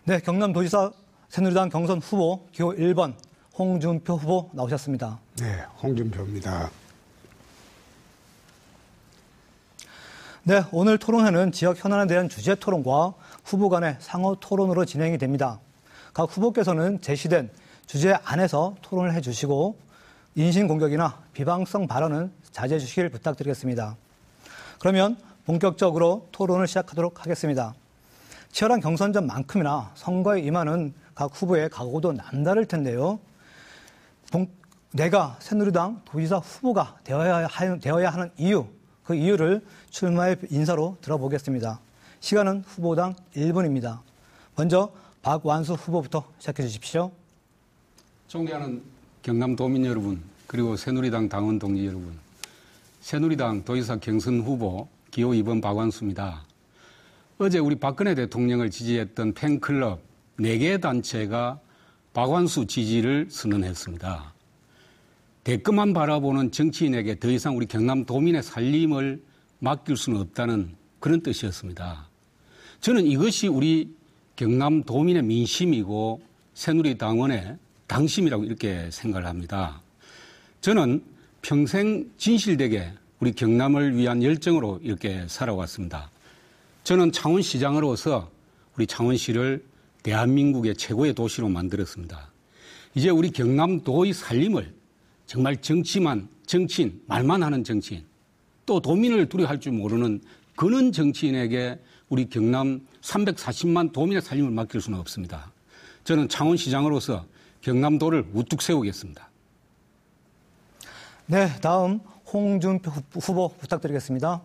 네, 경남도지사 새누리당 경선 후보 기호 1번 홍준표 후보 나오셨습니다. 네, 홍준표입니다. 네, 오늘 토론회는 지역 현안에 대한 주제 토론과 후보 간의 상호 토론으로 진행이 됩니다. 각 후보께서는 제시된 주제 안에서 토론을 해주시고 인신공격이나 비방성 발언은 자제해 주시길 부탁드리겠습니다. 그러면 본격적으로 토론을 시작하도록 하겠습니다. 치열한 경선전만큼이나 선거에 임하는 각 후보의 각오도 남다를 텐데요. 내가 새누리당 도지사 후보가 되어야 하는 이유, 그 이유를 출마의 인사로 들어보겠습니다. 시간은 후보당 1분입니다. 먼저 박완수 후보부터 시작해 주십시오. 존경하는 경남도민 여러분, 그리고 새누리당 당원 동지 여러분, 새누리당 도지사 경선 후보 기호 2번 박완수입니다. 어제 우리 박근혜 대통령을 지지했던 팬클럽 4개 단체가 박완수 지지를 선언했습니다. 대끔만 바라보는 정치인에게 더 이상 우리 경남도민의 살림을 맡길 수는 없다는 그런 뜻이었습니다. 저는 이것이 우리 경남도민의 민심이고 새누리당원의 당심이라고 이렇게 생각을 합니다. 저는 평생 진실되게 우리 경남을 위한 열정으로 이렇게 살아왔습니다. 저는 창원시장으로서 우리 창원시를 대한민국의 최고의 도시로 만들었습니다. 이제 우리 경남도의 살림을 정말 정치인, 말만 하는 정치인, 또 도민을 두려워할 줄 모르는 그런 정치인에게 우리 경남 340만 도민의 살림을 맡길 수는 없습니다. 저는 창원시장으로서 경남도를 우뚝 세우겠습니다. 네, 다음 홍준표 후보 부탁드리겠습니다.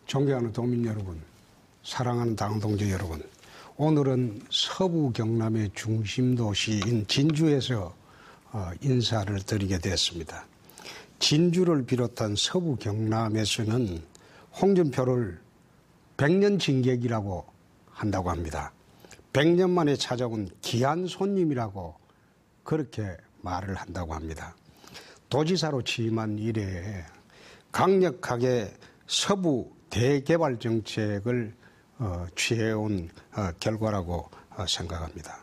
존경하는 도민 여러분, 사랑하는 당동지 여러분, 오늘은 서부 경남의 중심 도시인 진주에서 인사를 드리게 됐습니다. 진주를 비롯한 서부 경남에서는 홍준표를 100년 진객이라고 한다고 합니다. 100년 만에 찾아온 귀한 손님이라고 그렇게 말을 한다고 합니다. 도지사로 취임한 이래 강력하게 서부 대개발 정책을 취해온 결과라고 생각합니다.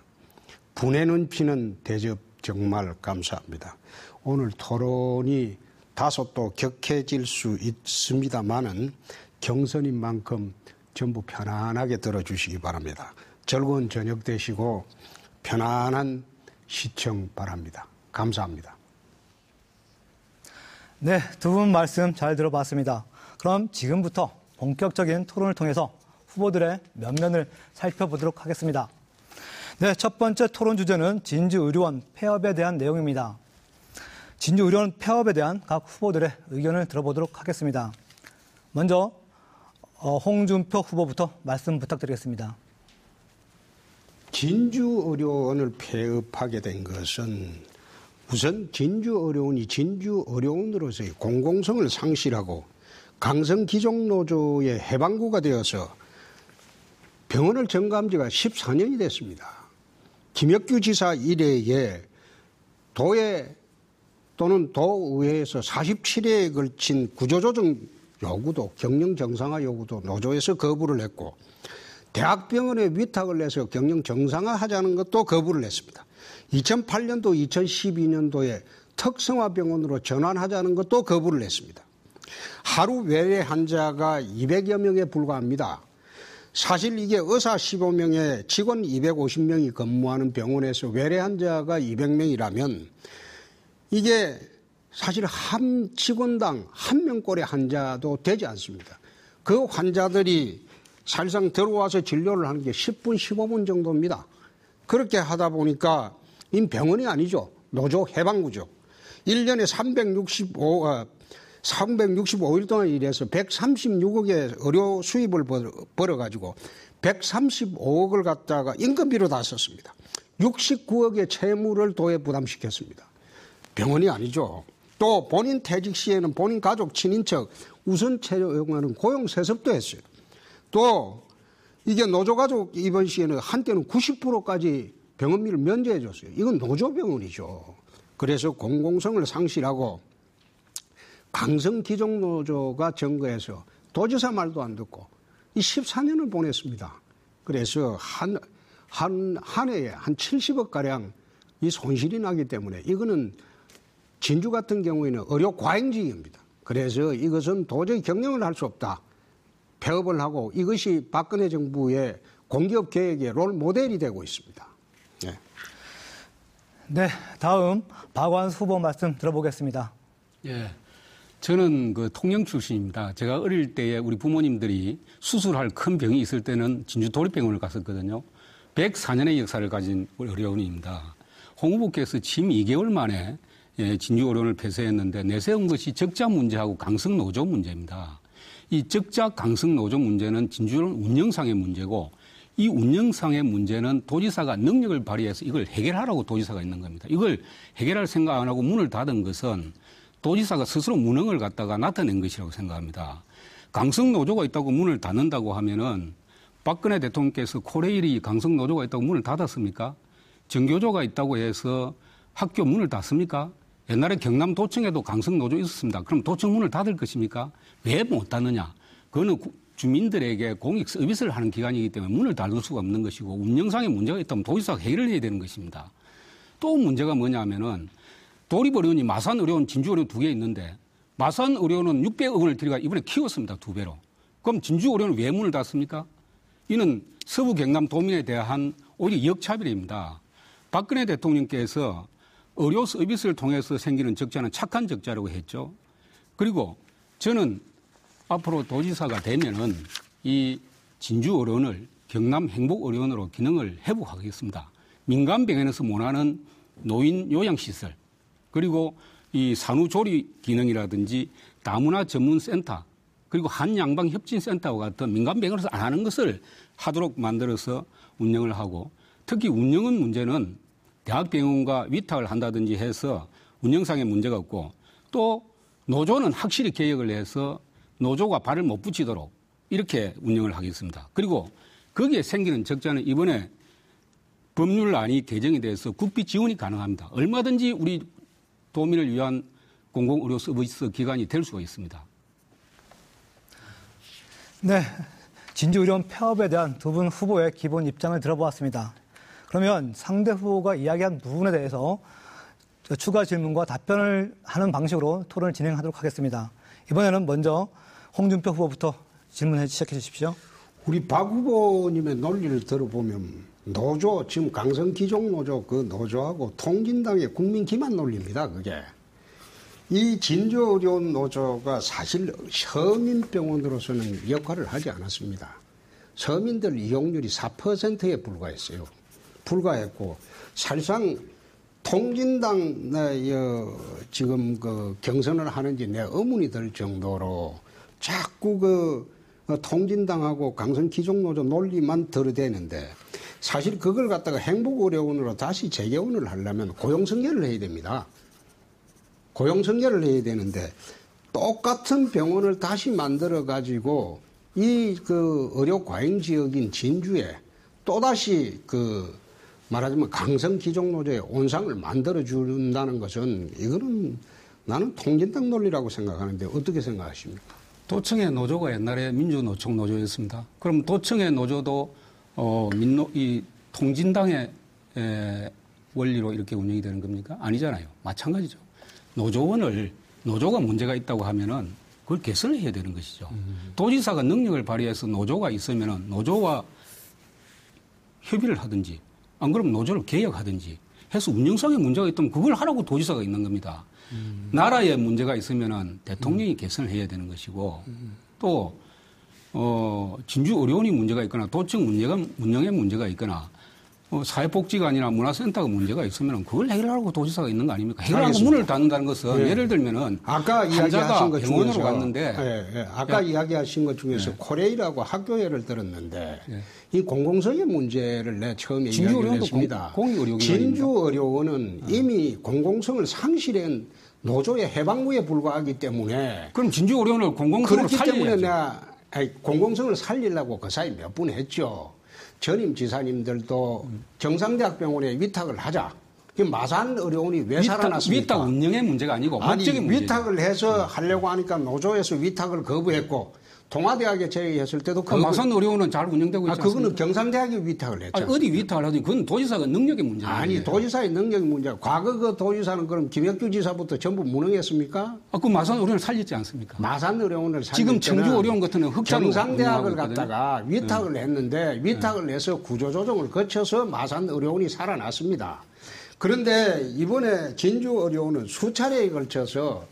분해는 피는 대접 정말 감사합니다. 오늘 토론이 다소 또 격해질 수 있습니다만은 경선인 만큼 전부 편안하게 들어주시기 바랍니다. 즐거운 저녁 되시고 편안한 시청 바랍니다. 감사합니다. 네, 두 분 말씀 잘 들어봤습니다. 그럼 지금부터 본격적인 토론을 통해서 후보들의 면면을 살펴보도록 하겠습니다. 네, 첫 번째 토론 주제는 진주의료원 폐업에 대한 내용입니다. 진주의료원 폐업에 대한 각 후보들의 의견을 들어보도록 하겠습니다. 먼저 홍준표 후보부터 말씀 부탁드리겠습니다. 진주의료원을 폐업하게 된 것은 우선 진주의료원이 진주의료원으로서의 공공성을 상실하고 강성기종노조의 해방구가 되어서 병원을 점거한 지가 14년이 됐습니다. 김혁규 지사 이래에 도에 또는 도의회에서 47회에 걸친 구조조정 요구도, 경영 정상화 요구도 노조에서 거부를 했고, 대학병원에 위탁을 내서 경영 정상화하자는 것도 거부를 했습니다. 2008년도, 2012년도에 특성화병원으로 전환하자는 것도 거부를 했습니다. 하루 외래 환자가 200여 명에 불과합니다. 사실 이게 의사 15명에 직원 250명이 근무하는 병원에서 외래 환자가 200명이라면 이게 사실 한 직원당 한 명꼴의 환자도 되지 않습니다. 그 환자들이 사실상 들어와서 진료를 하는 게 10분, 15분 정도입니다. 그렇게 하다 보니까 이 병원이 아니죠. 노조 해방구죠. 1년에 365일 동안 일해서 136억의 의료 수입을 벌어가지고 135억을 갖다가 인건비로 다 썼습니다. 69억의 채무를 도에 부담시켰습니다. 병원이 아니죠. 또 본인 퇴직 시에는 본인 가족, 친인척 우선 채용하는 고용세습도 했어요. 또 이게 노조가족 입원 시에는 한때는 90%까지 병원비를 면제해 줬어요. 이건 노조병원이죠. 그래서 공공성을 상실하고 강성기종노조가 점거해서 도지사 말도 안 듣고 이 14년을 보냈습니다. 그래서 한 해에 한 70억 가량 이 손실이 나기 때문에 이거는 진주 같은 경우에는 의료 과잉지역입니다. 그래서 이것은 도저히 경영을 할 수 없다. 폐업을 하고 이것이 박근혜 정부의 공기업 개혁의 롤 모델이 되고 있습니다. 네. 네, 다음 박완수 후보 말씀 들어보겠습니다. 예. 저는 그 통영 출신입니다. 제가 어릴 때에 우리 부모님들이 수술할 큰 병이 있을 때는 진주 도립병원을 갔었거든요. 104년의 역사를 가진 의료원입니다. 홍 후보께서 지금 2개월 만에 진주 의료원을 폐쇄했는데 내세운 것이 적자 문제하고 강성 노조 문제입니다. 이 적자 강성 노조 문제는 진주는 운영상의 문제고 이 운영상의 문제는 도지사가 능력을 발휘해서 이걸 해결하라고 도지사가 있는 겁니다. 이걸 해결할 생각 안 하고 문을 닫은 것은 도지사가 스스로 무능을 갖다가 나타낸 것이라고 생각합니다. 강성 노조가 있다고 문을 닫는다고 하면은 박근혜 대통령께서 코레일이 강성 노조가 있다고 문을 닫았습니까? 정교조가 있다고 해서 학교 문을 닫습니까? 옛날에 경남도청에도 강성 노조 있었습니다. 그럼 도청 문을 닫을 것입니까? 왜 못 닫느냐? 그거는 주민들에게 공익 서비스를 하는 기관이기 때문에 문을 닫을 수가 없는 것이고 운영상의 문제가 있다면 도지사가 해결을 해야 되는 것입니다. 또 문제가 뭐냐면은 도립의료원이 마산의료원, 진주의료원 2개 있는데 마산의료원은 600억 원을 들여가 이번에 키웠습니다. 2배로. 그럼 진주의료원은 왜 문을 닫습니까? 이는 서부 경남 도민에 대한 오히려 역차별입니다. 박근혜 대통령께서 의료 서비스를 통해서 생기는 적자는 착한 적자라고 했죠. 그리고 저는 앞으로 도지사가 되면은 이 진주의료원을 경남 행복의료원으로 기능을 회복하겠습니다. 민간병원에서 원하는 노인 요양시설 그리고 이 산후조리 기능이라든지 다문화 전문센터 그리고 한양방협진센터와 같은 민간병원에서 안 하는 것을 하도록 만들어서 운영을 하고 특히 운영은 문제는 대학병원과 위탁을 한다든지 해서 운영상의 문제가 없고 또 노조는 확실히 개혁을 해서 노조가 발을 못 붙이도록 이렇게 운영을 하겠습니다. 그리고 거기에 생기는 적자는 이번에 법률안이 개정이 돼서 국비 지원이 가능합니다. 얼마든지 우리 도민을 위한 공공의료 서비스 기관이 될 수가 있습니다. 네, 진주의료원 폐업에 대한 두 분 후보의 기본 입장을 들어보았습니다. 그러면 상대 후보가 이야기한 부분에 대해서 추가 질문과 답변을 하는 방식으로 토론을 진행하도록 하겠습니다. 이번에는 먼저 홍준표 후보부터 질문해 시작해 주십시오. 우리 박 후보님의 논리를 들어보면 노조, 지금 강성기종 노조 그 노조하고 통진당의 국민 기만 논리입니다. 그게. 이 진주의료원 노조가 사실 서민병원으로서는 역할을 하지 않았습니다. 서민들 이용률이 4%에 불과했어요. 불과했고 사실상 통진당 지금 그 경선을 하는지 내 의문이 들 정도로 자꾸 그 통진당하고 강성기종노조 논리만 들어대는데 사실 그걸 갖다가 행복의료원으로 다시 재개원을 하려면 고용성계를 해야 됩니다. 고용성계를 해야 되는데 똑같은 병원을 다시 만들어 가지고 이 그 의료 과잉 지역인 진주에 또다시 그 말하자면 강성기종노조의 온상을 만들어 준다는 것은 이거는 나는 통진당 논리라고 생각하는데 어떻게 생각하십니까? 도청의 노조가 옛날에 민주노총 노조였습니다. 그럼 도청의 노조도 이 통진당의 원리로 이렇게 운영이 되는 겁니까? 아니잖아요. 마찬가지죠. 노조가 문제가 있다고 하면은 그걸 개선을 해야 되는 것이죠. 도지사가 능력을 발휘해서 노조가 있으면은 노조와 협의를 하든지 안 그러면 노조를 개혁하든지 해서 운영상의 문제가 있다면 그걸 하라고 도지사가 있는 겁니다. 나라에 문제가 있으면은 대통령이 개선을 해야 되는 것이고 또 진주 의료원이 문제가 있거나 도청 운영에 문제가 있거나 사회복지관이나 문화센터가 문제가 있으면 그걸 해결하라고 도지사가 있는 거 아닙니까? 해결하고 문을 닫는다는 것은 네. 예를 들면은 아까 이야기하신 것 병원으로 중에서 갔는데 아까 이야기하신 것 중에서 코레일하고 학교 예를 들었는데 이 공공성의 문제를 내 처음에 이야기를 했습니다. 진주의료원은 이미 공공성을 상실한 노조의 해방무에 불과하기 때문에 그럼 진주의료원을 공공성으로 그렇기 때문에 살려야죠. 내가 공공성을 살리려고 그 사이 몇 분 했죠. 전임 지사님들도 경상대학병원에 위탁을 하자. 마산 의료원이 왜 살아났습니까? 위탁 운영의 문제가 아니고 목적의 문제죠. 위탁을 해서 하려고 하니까 노조에서 위탁을 거부했고 동아대학에 제의했을 때도 그 마산의료원은 잘 운영되고 있지 않습니까? 그거는 경상대학에 위탁을 했죠. 아니, 어디 위탁을 하든 그건 도지사가 능력의 문제예요. 아니 도지사의 능력의 문제야. 과거 그 도지사는 그럼 김혁규 지사부터 전부 무능했습니까? 그 마산의료원을 살렸지 않습니까? 마산의료원을 살릴 지금 때는 청주의료원 같은 경우는 흑자로 경상대학을 운영하고 있거든요. 갖다가 위탁을 했는데 위탁을 해서 구조조정을 거쳐서 마산의료원이 살아났습니다. 그런데 이번에 진주의료원은 수차례에 걸쳐서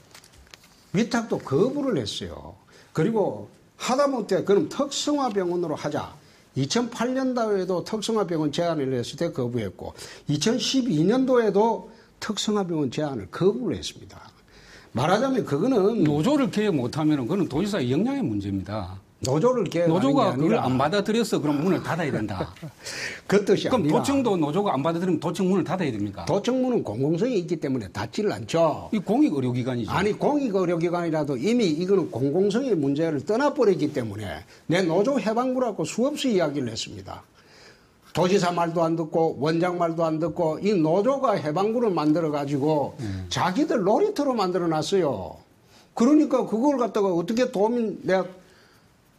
위탁도 거부를 했어요. 그리고 하다못해 그럼 특성화병원으로 하자. 2008년도에도 특성화병원 제안을 했을 때 거부했고 2012년도에도 특성화병원 제안을 거부를 했습니다. 말하자면 그거는 노조를 개혁 못하면 그건 도지사의 역량의 문제입니다. 노조를 개혁하는 노조가 게 아니라 그걸 안 받아들여서 그럼 문을 닫아야 된다. 그 뜻이 그럼 아니라 도청도 노조가 안 받아들이면 도청 문을 닫아야 됩니까? 도청문은 공공성이 있기 때문에 닫지를 않죠. 이 공익의료기관이죠. 아니 공익의료기관이라도 이미 이거는 공공성의 문제를 떠나버리기 때문에 내 노조 해방구라고 수없이 이야기를 했습니다. 도지사 말도 안 듣고 원장 말도 안 듣고 이 노조가 해방구를 만들어가지고 자기들 놀이터로 만들어놨어요. 그러니까 그걸 갖다가 어떻게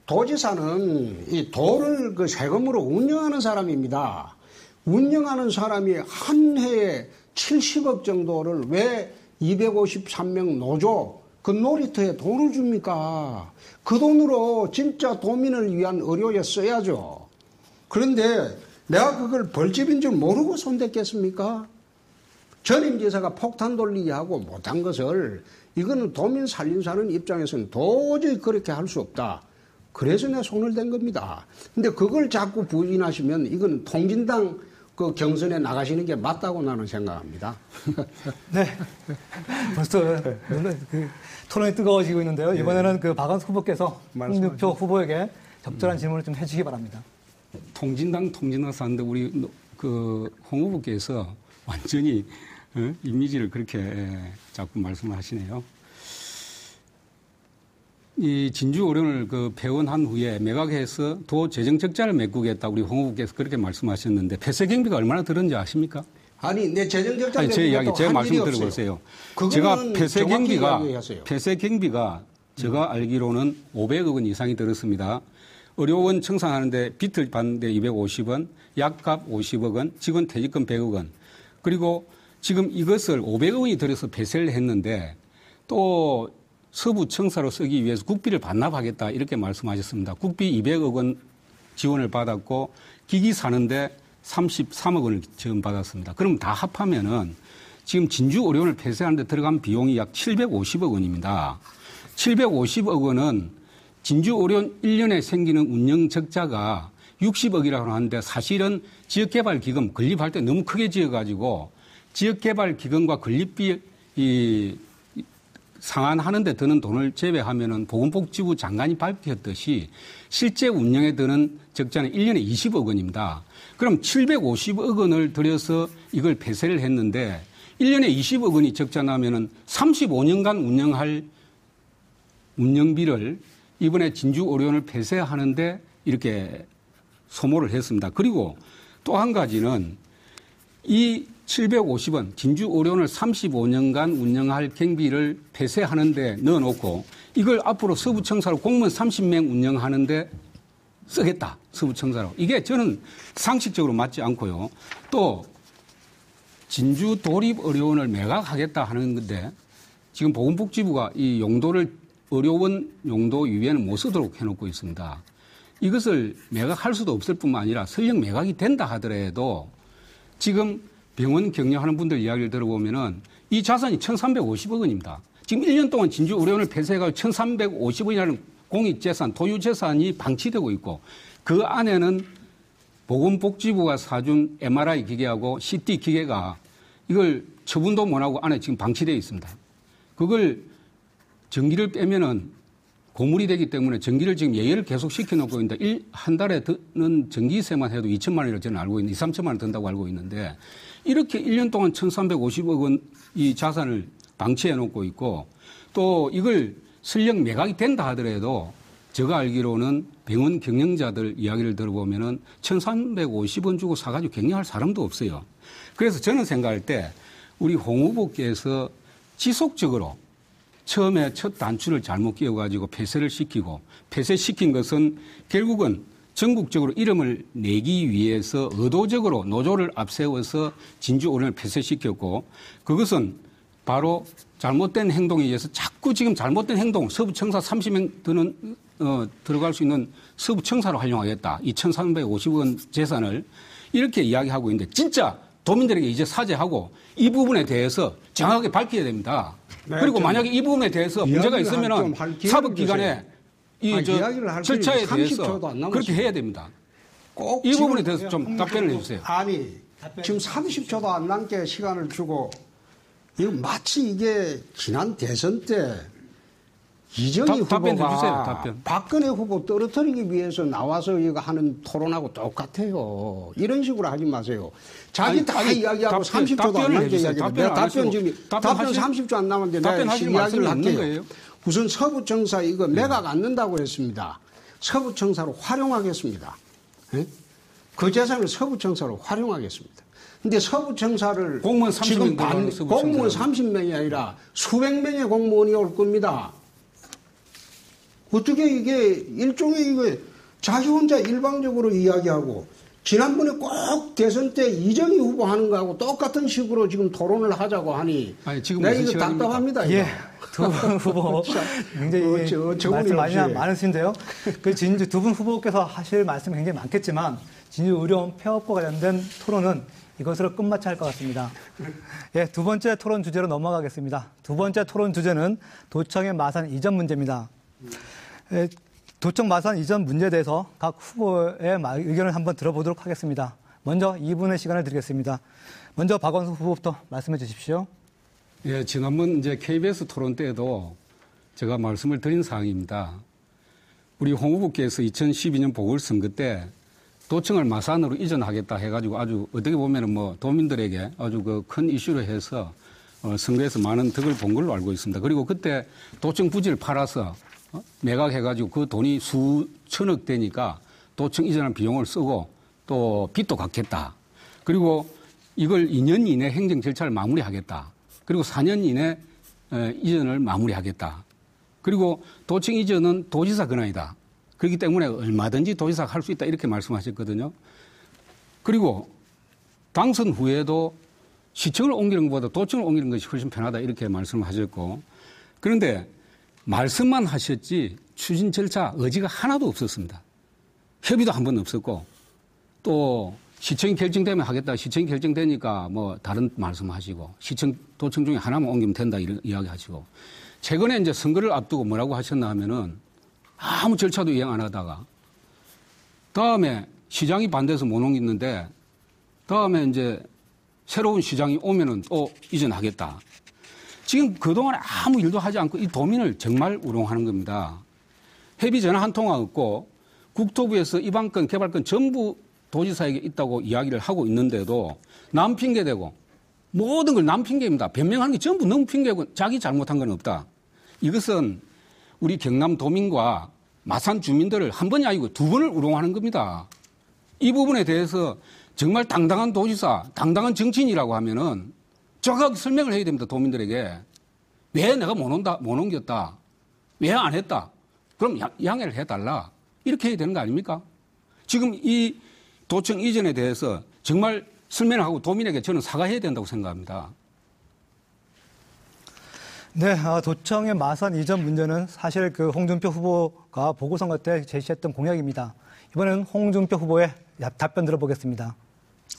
도지사는 이 도를 그 세금으로 운영하는 사람입니다. 운영하는 사람이 한 해에 70억 정도를 왜 253명 노조 그 놀이터에 돈을 줍니까? 그 돈으로 진짜 도민을 위한 의료에 써야죠. 그런데 내가 그걸 벌집인 줄 모르고 손댔겠습니까? 전임 지사가 폭탄 돌리기 하고 못한 것을 이거는 도민 살림사는 입장에서는 도저히 그렇게 할 수 없다. 그래서 내가 손을 댄 겁니다. 근데 그걸 자꾸 부인하시면 이건 통진당 그 경선에 나가시는 게 맞다고 나는 생각합니다. 네. 벌써 토론이 뜨거워지고 있는데요. 이번에는 그 박원순 후보께서 홍준표 후보에게 적절한 질문을 좀 해주시기 바랍니다. 통진당 하는데 우리 그 홍 후보께서 완전히 이미지를 그렇게 자꾸 말씀을 하시네요. 이 진주의료원을 그 폐원한 후에 매각해서 도 재정 적자를 메꾸겠다 우리 홍 후보께서 그렇게 말씀하셨는데 폐쇄 경비가 얼마나 들었는지 아십니까? 아니 내 재정 적자 아니, 제 이야기 제 말씀 들어보세요. 제가 폐쇄 경비가 제가 알기로는 500억 원 이상이 들었습니다. 의료원 청산하는데 빚을 받는데 250원, 약값 50억 원, 직원 퇴직금 100억 원. 그리고 지금 이것을 500억 원이 들여서 폐쇄를 했는데 또 서부 청사로 쓰기 위해서 국비를 반납하겠다 이렇게 말씀하셨습니다. 국비 200억 원 지원을 받았고 기기 사는데 33억 원을 지원받았습니다. 그럼 다 합하면은 지금 진주의료원을 폐쇄하는 데 들어간 비용이 약 750억 원입니다. 750억 원은 진주의료원 1년에 생기는 운영 적자가 60억이라고 하는데 사실은 지역개발기금 건립할 때 너무 크게 지어가지고 지역개발기금과 건립비 상환하는 데 드는 돈을 제외하면은 보건복지부 장관이 밝혔듯이 실제 운영에 드는 적자는 1년에 20억 원입니다. 그럼 750억 원을 들여서 이걸 폐쇄를 했는데 1년에 20억 원이 적자 나면은 35년간 운영할 운영비를 이번에 진주의료원을 폐쇄하는데 이렇게 소모를 했습니다. 그리고 또 한 가지는 이 750원 진주의료원을 35년간 운영할 경비를 폐쇄하는데 넣어놓고 이걸 앞으로 서부청사로 공무원 30명 운영하는데 쓰겠다. 서부청사로. 이게 저는 상식적으로 맞지 않고요. 또 진주도립의료원을 매각하겠다 하는 건데 지금 보건복지부가 이 용도를 의료원 용도 이외에는 못 쓰도록 해놓고 있습니다. 이것을 매각할 수도 없을 뿐만 아니라 설령 매각이 된다 하더라도 지금 병원 경영하는 분들 이야기를 들어보면은 이 자산이 1,350억 원입니다. 지금 1년 동안 진주의료원을 폐쇄해가지고 1,350억이라는 공익재산, 토유재산이 방치되고 있고 그 안에는 보건복지부가 사준 MRI 기계하고 CT 기계가 이걸 처분도 못하고 안에 지금 방치되어 있습니다. 그걸 전기를 빼면은 고물이 되기 때문에 전기를 지금 예열을 계속 시켜놓고 있는데 한 달에 드는 전기세만 해도 2천만 원이라고 저는 알고 있는데 2, 3천만 원 든다고 알고 있는데 이렇게 1년 동안 1,350억 원 이 자산을 방치해 놓고 있고 또 이걸 설령 매각이 된다 하더라도 제가 알기로는 병원 경영자들 이야기를 들어보면은 1,350원 주고 사가지고 경영할 사람도 없어요. 그래서 저는 생각할 때 우리 홍 후보께서 지속적으로 처음에 첫 단추를 잘못 끼워가지고 폐쇄를 시키고 폐쇄시킨 것은 결국은 전국적으로 이름을 내기 위해서 의도적으로 노조를 앞세워서 진주 언론을 폐쇄시켰고 그것은 바로 잘못된 행동에 의해서 자꾸 지금 잘못된 행동 서부청사 30명 드는 들어갈 수 있는 서부청사로 활용하겠다. 2,350억 원 재산을 이렇게 이야기하고 있는데 진짜 도민들에게 이제 사죄하고 이 부분에 대해서 정확하게 밝혀야 됩니다. 네, 그리고 만약에 이 부분에 대해서 문제가 있으면 사법기관에 절차에 대해서 그렇게 해야 됩니다. 꼭 이 부분에 대해서 좀 답변을 해주세요. 아니, 지금 30초도 안 남게 시간을 주고 이거 마치 이게 지난 대선 때 이정희 답변 후보가 해주세요, 답변. 박근혜 후보 떨어뜨리기 위해서 나와서 이거 하는 토론하고 똑같아요. 이런 식으로 하지 마세요. 자기 다 이야기하고 30초도 안 남게 이야기해요. 내가 답변 30초 안 남았는데 내가 이야기를 할게요. 우선 서부청사 이거 매각 안 넣는다고 했습니다. 서부청사로 활용하겠습니다. 예? 그 재산을 서부청사로 활용하겠습니다. 근데 서부청사를 공무원 지금 30명 공무원 30명이 아니라 수백 명의 공무원이 올 겁니다. 어떻게 이게 일종의 이거 자기 혼자 일방적으로 이야기하고 지난번에 꼭 대선 때 이정희 후보 하는 거하고 똑같은 식으로 지금 토론을 하자고 하니 아니, 지금 내가 무슨 이거 시간입니까? 답답합니다. 이거. 예, 두 분 후보 굉장히 말씀 많으신데요. 그 진주 두 분 후보께서 하실 말씀이 굉장히 많겠지만 진주 의료원 폐업과 관련된 토론은 이것으로 끝마쳐야 할 것 같습니다. 예, 두 번째 토론 주제로 넘어가겠습니다. 두 번째 토론 주제는 도청의 마산 이전 문제입니다. 예, 도청 마산 이전 문제에 대해서 각 후보의 의견을 한번 들어보도록 하겠습니다. 먼저 2분의 시간을 드리겠습니다. 먼저 박원순 후보부터 말씀해 주십시오. 예, 지난번 이제 KBS 토론 때에도 제가 말씀을 드린 사항입니다. 우리 홍 후보께서 2012년 보궐선거 때 도청을 마산으로 이전하겠다 해가지고 아주 어떻게 보면은 뭐 도민들에게 아주 그 큰 이슈로 해서 선거에서 많은 덕을 본 걸로 알고 있습니다. 그리고 그때 도청 부지를 팔아서 매각해가지고 그 돈이 수천억 되니까 도청 이전한 비용을 쓰고 또 빚도 갚겠다. 그리고 이걸 2년 이내 행정 절차를 마무리하겠다. 그리고 4년 이내 이전을 마무리하겠다. 그리고 도청 이전은 도지사 권한이다. 그렇기 때문에 얼마든지 도지사가 할 수 있다 이렇게 말씀하셨거든요. 그리고 당선 후에도 시청을 옮기는 것보다 도청을 옮기는 것이 훨씬 편하다 이렇게 말씀하셨고 그런데 말씀만 하셨지 추진 절차 의지가 하나도 없었습니다. 협의도 한 번 없었고 또 시청이 결정되면 하겠다. 시청이 결정되니까 뭐 다른 말씀하시고 시청 도청 중에 하나만 옮기면 된다 이런 이야기하시고 최근에 이제 선거를 앞두고 뭐라고 하셨나 하면은 아무 절차도 이행 안 하다가 다음에 시장이 반대해서 못 옮기는데 다음에 이제 새로운 시장이 오면은 이전하겠다. 지금 그동안 아무 일도 하지 않고 이 도민을 정말 우롱하는 겁니다. 협의 전화 한 통화 없고 국토부에서 이방권, 개발권 전부 도지사에게 있다고 이야기를 하고 있는데도 남 핑계대고 모든 걸 남 핑계입니다. 변명하는 게 전부 너무 핑계고 자기 잘못한 건 없다. 이것은 우리 경남 도민과 마산 주민들을 한 번이 아니고 두 번을 우롱하는 겁니다. 이 부분에 대해서 정말 당당한 도지사, 당당한 정치인이라고 하면은 정확하게 설명을 해야 됩니다. 도민들에게. 왜 내가 못 옮겼다. 왜 안 했다. 그럼 양해를 해달라. 이렇게 해야 되는 거 아닙니까? 지금 이 도청 이전에 대해서 정말 설명을 하고 도민에게 저는 사과해야 된다고 생각합니다. 네, 도청의 마산 이전 문제는 사실 그 홍준표 후보가 보궐선거 때 제시했던 공약입니다. 이번에는 홍준표 후보의 답변 들어보겠습니다.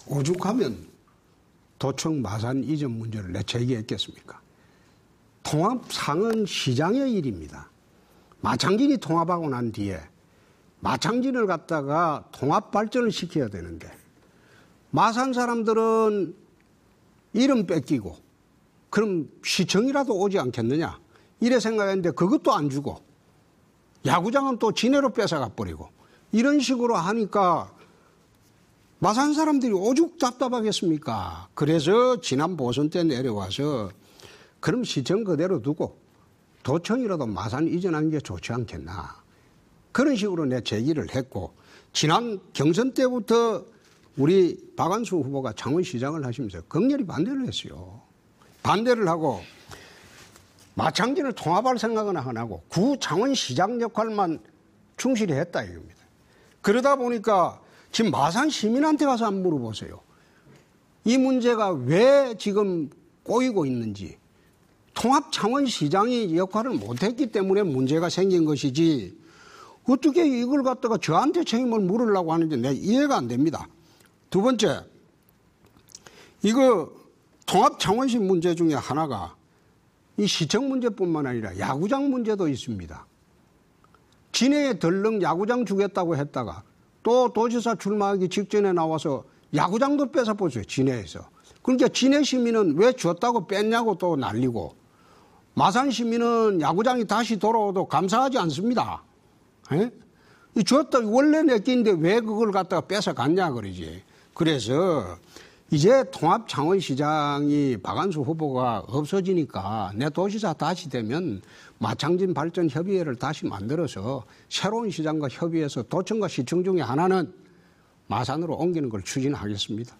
오죽하면 도청 마산 이전 문제를 내 제기했겠습니까? 통합상은 시장의 일입니다. 마창진이 통합하고 난 뒤에 마창진을 갖다가 통합 발전을 시켜야 되는데 마산 사람들은 이름 뺏기고 그럼 시청이라도 오지 않겠느냐 이래 생각했는데 그것도 안 주고 야구장은 또 지네로 뺏어가 버리고 이런 식으로 하니까 마산 사람들이 오죽 답답하겠습니까? 그래서 지난 보선 때 내려와서 그럼 시청 그대로 두고 도청이라도 마산 이전하는 게 좋지 않겠나. 그런 식으로 내 제기를 했고 지난 경선 때부터 우리 박완수 후보가 창원시장을 하시면서 극렬히 반대를 했어요. 반대를 하고 마창진을 통합할 생각은 안 하고 구 창원시장 역할만 충실히 했다 이겁니다. 그러다 보니까 지금 마산 시민한테 가서 한번 물어보세요. 이 문제가 왜 지금 꼬이고 있는지. 통합 창원시장이 역할을 못했기 때문에 문제가 생긴 것이지 어떻게 이걸 갖다가 저한테 책임을 물으려고 하는지 내가 이해가 안 됩니다. 두 번째, 이거 통합 창원시 문제 중에 하나가 이 시청 문제뿐만 아니라 야구장 문제도 있습니다. 진해에 덜렁 야구장 주겠다고 했다가 또 도지사 출마하기 직전에 나와서 야구장도 뺏어보세요. 진해에서. 그러니까 진해 시민은 왜 줬다고 뺐냐고 또 난리고 마산 시민은 야구장이 다시 돌아오도 감사하지 않습니다. 에? 이 줬다 원래 내 끼인데 왜 그걸 갖다가 뺏어갔냐 그러지. 그래서 이제 통합 창원시장이 박한수 후보가 없어지니까 내 도지사 다시 되면 마창진 발전 협의회를 다시 만들어서 새로운 시장과 협의해서 도청과 시청 중에 하나는 마산으로 옮기는 걸 추진하겠습니다.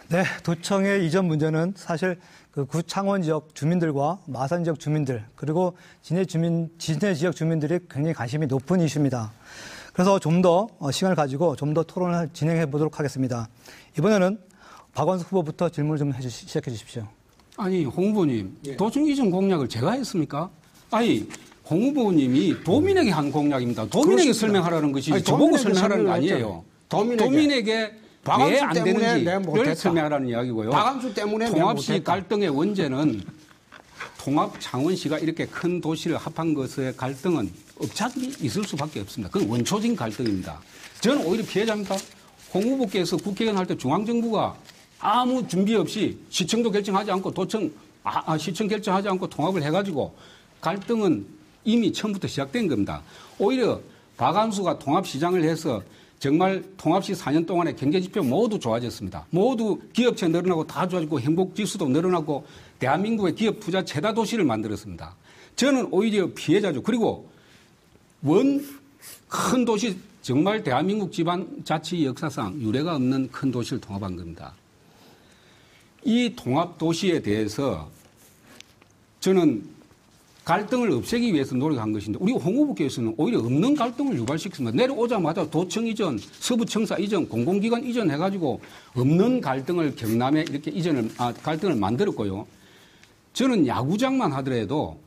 네, 도청의 이전 문제는 사실 그 구창원 지역 주민들과 마산 지역 주민들 그리고 진해 지역 주민들이 굉장히 관심이 높은 이슈입니다. 그래서 좀 더 시간을 가지고 좀 더 토론을 진행해 보도록 하겠습니다. 이번에는 박원순 후보부터 질문을 좀 시작해 주십시오. 아니, 홍 후보님, 도청 이전 공약을 제가 했습니까? 아니, 홍 후보님이 도민에게 한 공약입니다. 도민에게 그렇습니다. 설명하라는 것이지 아니, 저보고 도민에게 설명하라는 거 아니에요. 도민에게 왜 안 되는지를 설명하라는 이야기고요. 박한수 때문에 통합시 갈등의 원죄는 통합 창원시가 이렇게 큰 도시를 합한 것의 갈등은 어차피 있을 수밖에 없습니다. 그건 원초적인 갈등입니다. 저는 오히려 피해자입니다. 홍 후보께서 국회의원 할 때 중앙정부가 아무 준비 없이 시청도 결정하지 않고 시청 결정하지 않고 통합을 해가지고 갈등은 이미 처음부터 시작된 겁니다. 오히려 박한수가 통합시장을 해서 정말 통합시 4년 동안에 경제지표 모두 좋아졌습니다. 모두 기업체 늘어나고 다 좋아지고 행복지수도 늘어나고 대한민국의 기업 부자 최다 도시를 만들었습니다. 저는 오히려 피해자죠. 그리고 큰 도시 정말 대한민국 지방자치 역사상 유례가 없는 큰 도시를 통합한 겁니다. 이 통합도시에 대해서 저는 갈등을 없애기 위해서 노력한 것인데 우리 홍 후보께서는 오히려 없는 갈등을 유발시켰습니다. 내려오자마자 도청 이전, 서부청사 이전, 공공기관 이전 해가지고 없는 갈등을 경남에 이렇게 갈등을 만들었고요. 저는 야구장만 하더라도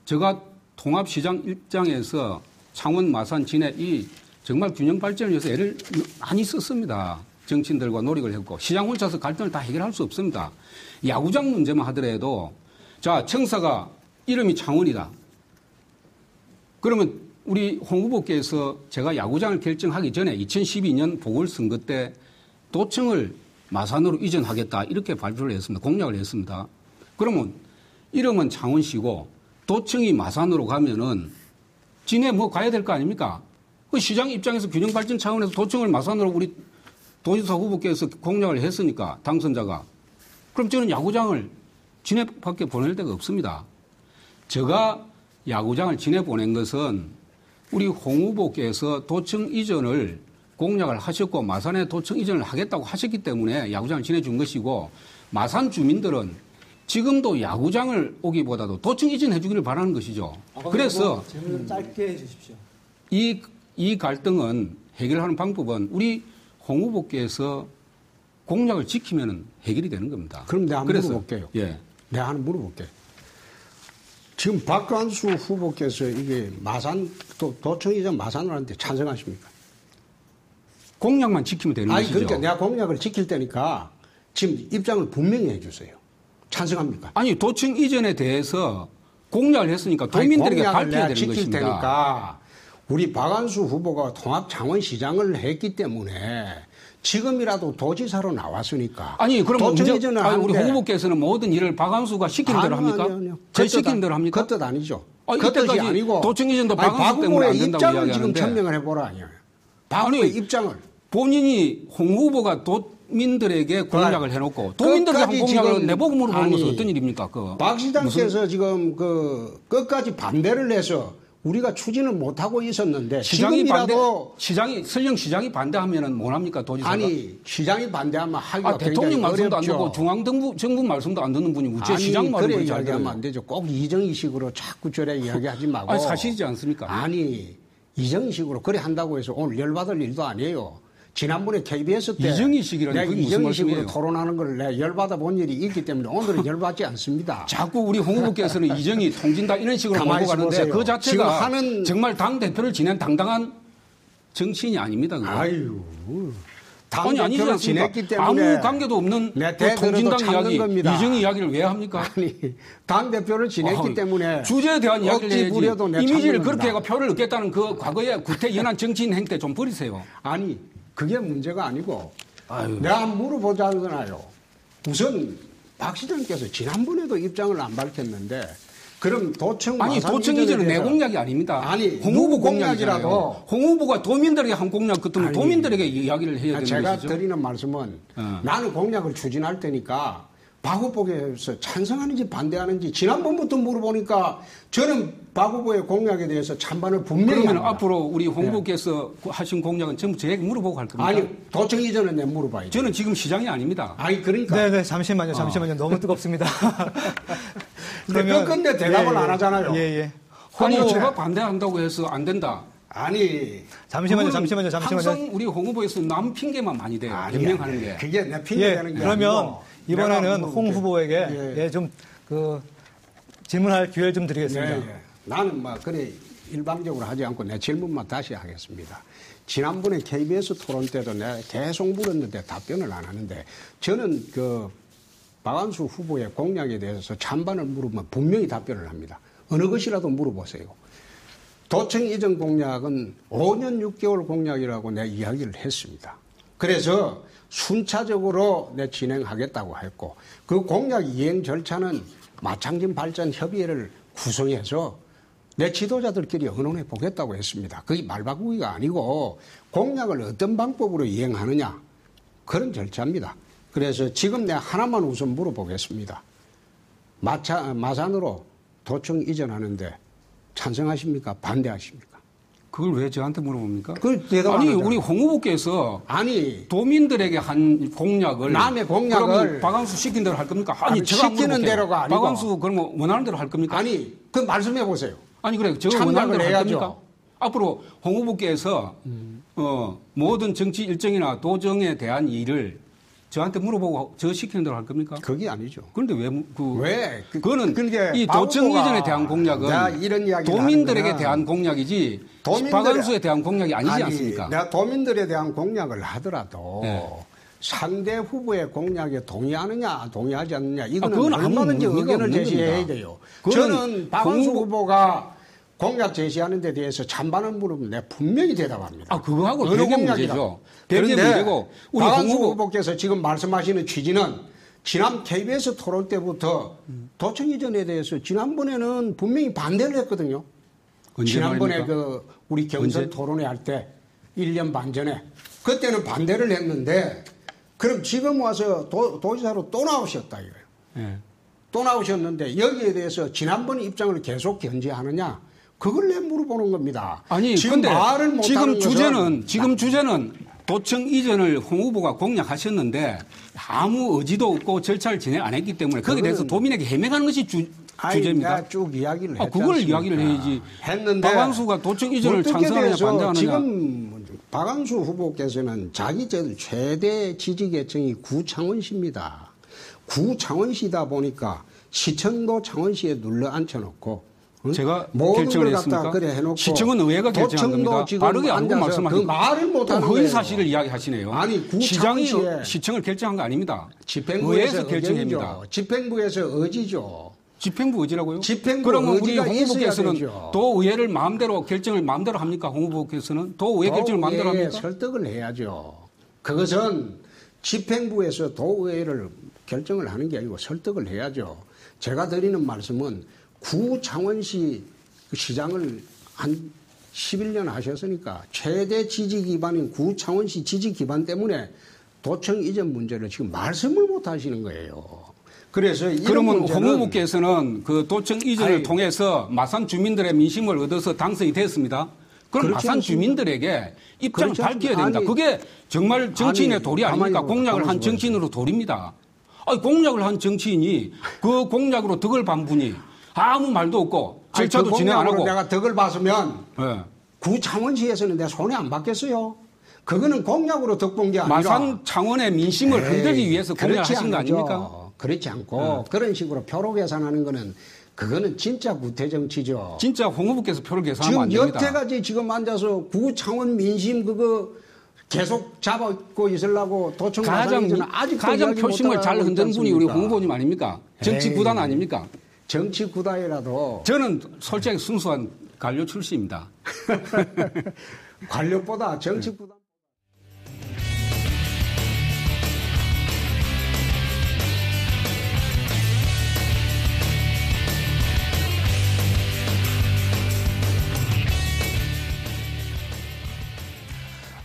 제가 통합시장 입장에서 창원, 마산, 진해 이 정말 균형 발전을 위해서 애를 많이 썼습니다. 정치인들과 노력을 했고 시장 혼자서 갈등을 다 해결할 수 없습니다. 야구장 문제만 하더라도 자 청사가 이름이 창원이다. 그러면 우리 홍 후보께서 제가 야구장을 결정하기 전에 2012년 보궐선거 때 도청을 마산으로 이전하겠다 이렇게 발표를 했습니다. 공약을 했습니다. 그러면 이름은 창원시고 도청이 마산으로 가면은 진해 가야 될 거 아닙니까? 그 시장 입장에서 균형 발전 차원에서 도청을 마산으로 우리 도지사 후보께서 공약을 했으니까 당선자가 그럼 저는 야구장을 진해밖에 보낼 데가 없습니다. 제가 야구장을 진해 보낸 것은 우리 홍 후보께서 도청 이전을 공약을 하셨고 마산에 도청 이전을 하겠다고 하셨기 때문에 야구장을 지내준 것이고 마산 주민들은 지금도 야구장을 오기보다도 도청 이전해 주기를 바라는 것이죠. 그래서 질문 짧게 해 주십시오. 이 갈등은 해결하는 방법은 우리 홍 후보께서 공약을 지키면 해결이 되는 겁니다. 그럼 내가 한번 물어볼게요. 예. 내가 하나 물어볼게요. 지금 박한수 후보께서 이게 도청 이전 마산을 하는데 찬성하십니까? 공약만 지키면 되는 것이죠. 그러니까 내가 공약을 지킬 테니까 지금 입장을 분명히 해 주세요. 찬성합니까? 아니 도청 이전에 대해서 공약을 했으니까 도민들에게 밝혀야 되는 지킬 것입니다. 테니까 우리 박한수 후보가 통합 창원시장을 했기 때문에 지금이라도 도지사로 나왔으니까. 아니 그럼 도청 이전을 우리 홍 후보께서는 모든 일을 박한수가 시키는 대로 합니까? 아니요. 제 시키는 대로 합니까? 그 뜻 아니죠. 그 뜻이 아니고 도청 이전도 박한수 때문에 안 된다고 입장을 이야기하는데. 지금 천명을 해보라 아니에요. 박후보의 입장을. 본인이 홍 후보가 도민들에게 공약을 해놓고 도민들에게 한 공약을 내보고 물어보는 것은 어떤 일입니까? 박 시장께서 지금 끝까지 반대를 해서 우리가 추진을 못하고 있었는데 시장이 지금이라도 설령 시장이 반대하면은 못 합니까 도지사가? 아니 시장이 반대하면 하기가 굉장히 대통령 말씀도 어렵죠. 안 듣고 중앙정부 말씀도 안 듣는 분이 어째 아니, 시장 말을 그래 잘 이야기하면 들어요? 안 되죠. 꼭 이정희식으로 자꾸 저래 이야기하지 말고. 아니 사실이지 않습니까? 아니 이정희식으로 그래 한다고 해서 오늘 열받을 일도 아니에요. 지난번에 KBS 때 이정희식이라니 내가 그게 무슨 이정희식으로 말씀이에요? 토론하는 걸 내가 열받아 본 일이 있기 때문에 오늘은 열받지 않습니다. 자꾸 우리 홍 후보께서는 이정희 통진다 이런 식으로 가만히 몰고 가는데 보세요. 그 지금 자체가 하는 정말 당 대표를 지낸 당당한 정치인이 아닙니다. 그거. 아유. 당 아니 아니지 대표를 않습니까? 지냈기 때문에 아무 관계도 없는 내 그 대표로도 통진당 참는 이야기, 겁니다. 이정희 이야기를 왜 합니까? 아니 당 대표를 지냈기 때문에 주제에 대한 이야기를 억지 해야지. 부려도 내 이미지를 참는 그렇게 겁니다. 해가 표를 얻겠다는 그 과거의 구태연한 정치인 행태 좀 버리세요. 아니 그게 문제가 아니고 아유. 내가 한번 물어보자잖아요. 우선 박 시장께서 지난번에도 입장을 안 밝혔는데 그럼 도청 아니 도청 이전은 내 공약이 아닙니다. 아니, 홍 후보 누구 공약이라도 공약이라도 홍 후보가 도민들에게 한 공약 같으면 아니, 도민들에게 이야기를 해야 되는 제가 것이죠. 드리는 말씀은 나는 공약을 추진할 테니까 박 후보께서 찬성하는지 반대하는지 지난번부터 물어보니까 저는 박 후보의 공약에 대해서 찬반을 분명히 그러면 합니다. 앞으로 우리 홍 후보께서 하신 공약은 전부 저에게 물어보고 할 겁니다. 아니 도청 이전은 내가 물어봐야죠. 저는 지금 시장이 아닙니다. 아니 그러니까 네네, 잠시만요. 너무 뜨겁습니다. 근데 끝내 대답을 예, 안 하잖아요. 예, 예. 아니 홍 제가 반대한다고 해서 안 된다. 아니 잠시만요. 항상 우리 홍 후보에서 남 핑계만 많이 대요. 변명하는 게. 그게 내 핑계 예, 되는 게 그러면 아니고 이번에는 내가 홍 후보에게 예. 좀 질문할 기회를 좀 드리겠습니다. 예, 예. 나는 그래 일방적으로 하지 않고 내 질문만 다시 하겠습니다. 지난번에 KBS 토론 때도 내가 계속 물었는데 답변을 안 하는데 저는 그 박완수 후보의 공약에 대해서 찬반을 물으면 분명히 답변을 합니다. 어느 것이라도 물어보세요. 도청 이전 공약은 5년 6개월 공약이라고 내가 이야기를 했습니다. 그래서 순차적으로 내 진행하겠다고 했고 그 공약 이행 절차는 마창진 발전 협의회를 구성해서 내 지도자들끼리 의논해 보겠다고 했습니다. 그게 말 바꾸기가 아니고 공약을 어떤 방법으로 이행하느냐 그런 절차입니다. 그래서 지금 내가 하나만 우선 물어보겠습니다. 마산으로 도청 이전하는데 찬성하십니까? 반대하십니까? 그걸 왜 저한테 물어봅니까? 그 대답 안 아니 하잖아요. 우리 홍 후보께서 아니 도민들에게 한 공약을 남의 공약을 그러면 박완수 시킨 대로 할 겁니까? 아니, 제가 시키는 물어볼게요. 대로가 아니고. 박완수 그러면 원하는 대로 할 겁니까? 아니 그 말씀해 보세요. 아니 그래 제가 참작을 원하는 대로 할 해야죠. 겁니까? 앞으로 홍 후보께서 모든 정치 일정이나 도정에 대한 일을 저한테 물어보고 저 시키는 대로 할 겁니까? 그게 아니죠. 그런데 왜? 그거는 그러니까 이 박 도청 후보가 이전에 대한 내가 공약은 이런 이야기를 도민들에게 하는 대한 공약이지 도민들의- 박완수에 대한 공약이 아니지 아니, 않습니까? 내가 도민들에 대한 공약을 하더라도 네. 상대 후보의 공약에 동의하느냐 동의하지 않느냐 이거는 그건 아무 얼마든지 의미가 의견을 없는 제시해야 겁니다. 돼요. 그거는 저는 박원수 홍 후보가 공약 제시하는 데 대해서 찬반을 물으면 내가 분명히 대답합니다. 그거하고 어느 별개 공약이다. 문제죠. 별개 그런데 문제고 우리 박원수 홍 후보 후보께서 지금 말씀하시는 취지는 지난 KBS 토론 때부터 도청 이전에 대해서 지난번에는 분명히 반대를 했거든요. 언제 지난번에 말입니까? 우리 경선 언제? 토론회 할 때 1년 반 전에 그때는 반대를 했는데 그럼 지금 와서 도지사로 또 나오셨다 이거예요. 예. 또 나오셨는데 여기에 대해서 지난번 입장을 계속 견지하느냐 그걸 내 물어보는 겁니다. 아니 지금 근데 말을 못 지금 주제는 도청 이전을 홍 후보가 공약하셨는데 아무 의지도 없고 절차를 진행 안 했기 때문에 거기에 대해서 그거는- 도민에게 해명하는 것이 주제입니다. 내가 쭉 이야기를 했지 그걸 않습니까? 이야기를 해야지. 했는데 박완수가 도청 이전을 어떻게 찬성하느냐 돼서 반대하느냐. 지금 박완수 후보께서는 자기 최대 지지계층이 구창원시입니다. 구창원시다 보니까 시청도 창원시에 눌러 앉혀놓고 제가 모든 결정을 걸 갖다 했습니까? 그래 해놓고 시청은 의회가 결정한 도청도 겁니다. 지금 바르게 알고 앉아서 말씀하시고 그 말을 못하는 허위 거예요. 사실을 이야기하시네요. 아니, 시장이 구창원시에 시청을 결정한 거 아닙니다. 집행부에서 의회에서 결정입니다. 의견이죠. 집행부에서 의지죠. 집행부 의지라고요? 집행부 그러면 우리 의지가 홍 있어야 후보께서는 되죠. 도의회를 마음대로 결정을 마음대로 합니까? 홍 후보께서는 도의회 결정을 마음대로 도의회에 합니까? 설득을 해야죠. 그것은 집행부에서 도의회를 결정을 하는 게 아니고 설득을 해야죠. 제가 드리는 말씀은 구창원시 시장을 한 11년 하셨으니까 최대 지지 기반인 구창원시 지지 기반 때문에 도청 이전 문제를 지금 말씀을 못 하시는 거예요. 그래서 그러면 문제는- 홍 후보께서는 그 도청 이전을 아니, 통해서 마산 주민들의 민심을 얻어서 당선이 됐습니다. 그럼 그렇지 마산 않습니다. 주민들에게 입장을 그렇지 밝혀야 않습니다. 됩니다. 아니, 그게 정말 정치인의 아니, 도리 아닙니까? 가만히 공약을 한 가만히 정치인으로 도리입니다. 아니, 공약을 한 정치인이 그 공약으로 덕을 반 분이 아무 말도 없고 아니, 절차도 그 진행 안 공약으로 하고. 내가 덕을 봤으면 예. 구창원시에서는 내 손에 안 받겠어요. 그거는 공약으로 덕 본 게 아니라 마산 창원의 민심을 흔들기 위해서 그렇지 공약하신 거 않죠. 아닙니까? 그렇지 않고 그런 식으로 표로 계산하는 거는 그거는 진짜 구태 정치죠. 진짜 홍 후보께서 표를 계산하면 안 지금 됩니다. 여태까지 지금 앉아서 구창원 민심 그거 계속 잡고 있으려고 도청 마산에서는 아직도 가장 이야기 표심을 잘 못하고 흔드는 있지 분이 우리 않습니까? 홍 후보님 아닙니까? 정치 에이. 구단 아닙니까? 정치 구다이라도 저는 솔직히 순수한 관료 출신입니다. 관료보다 정치 구다.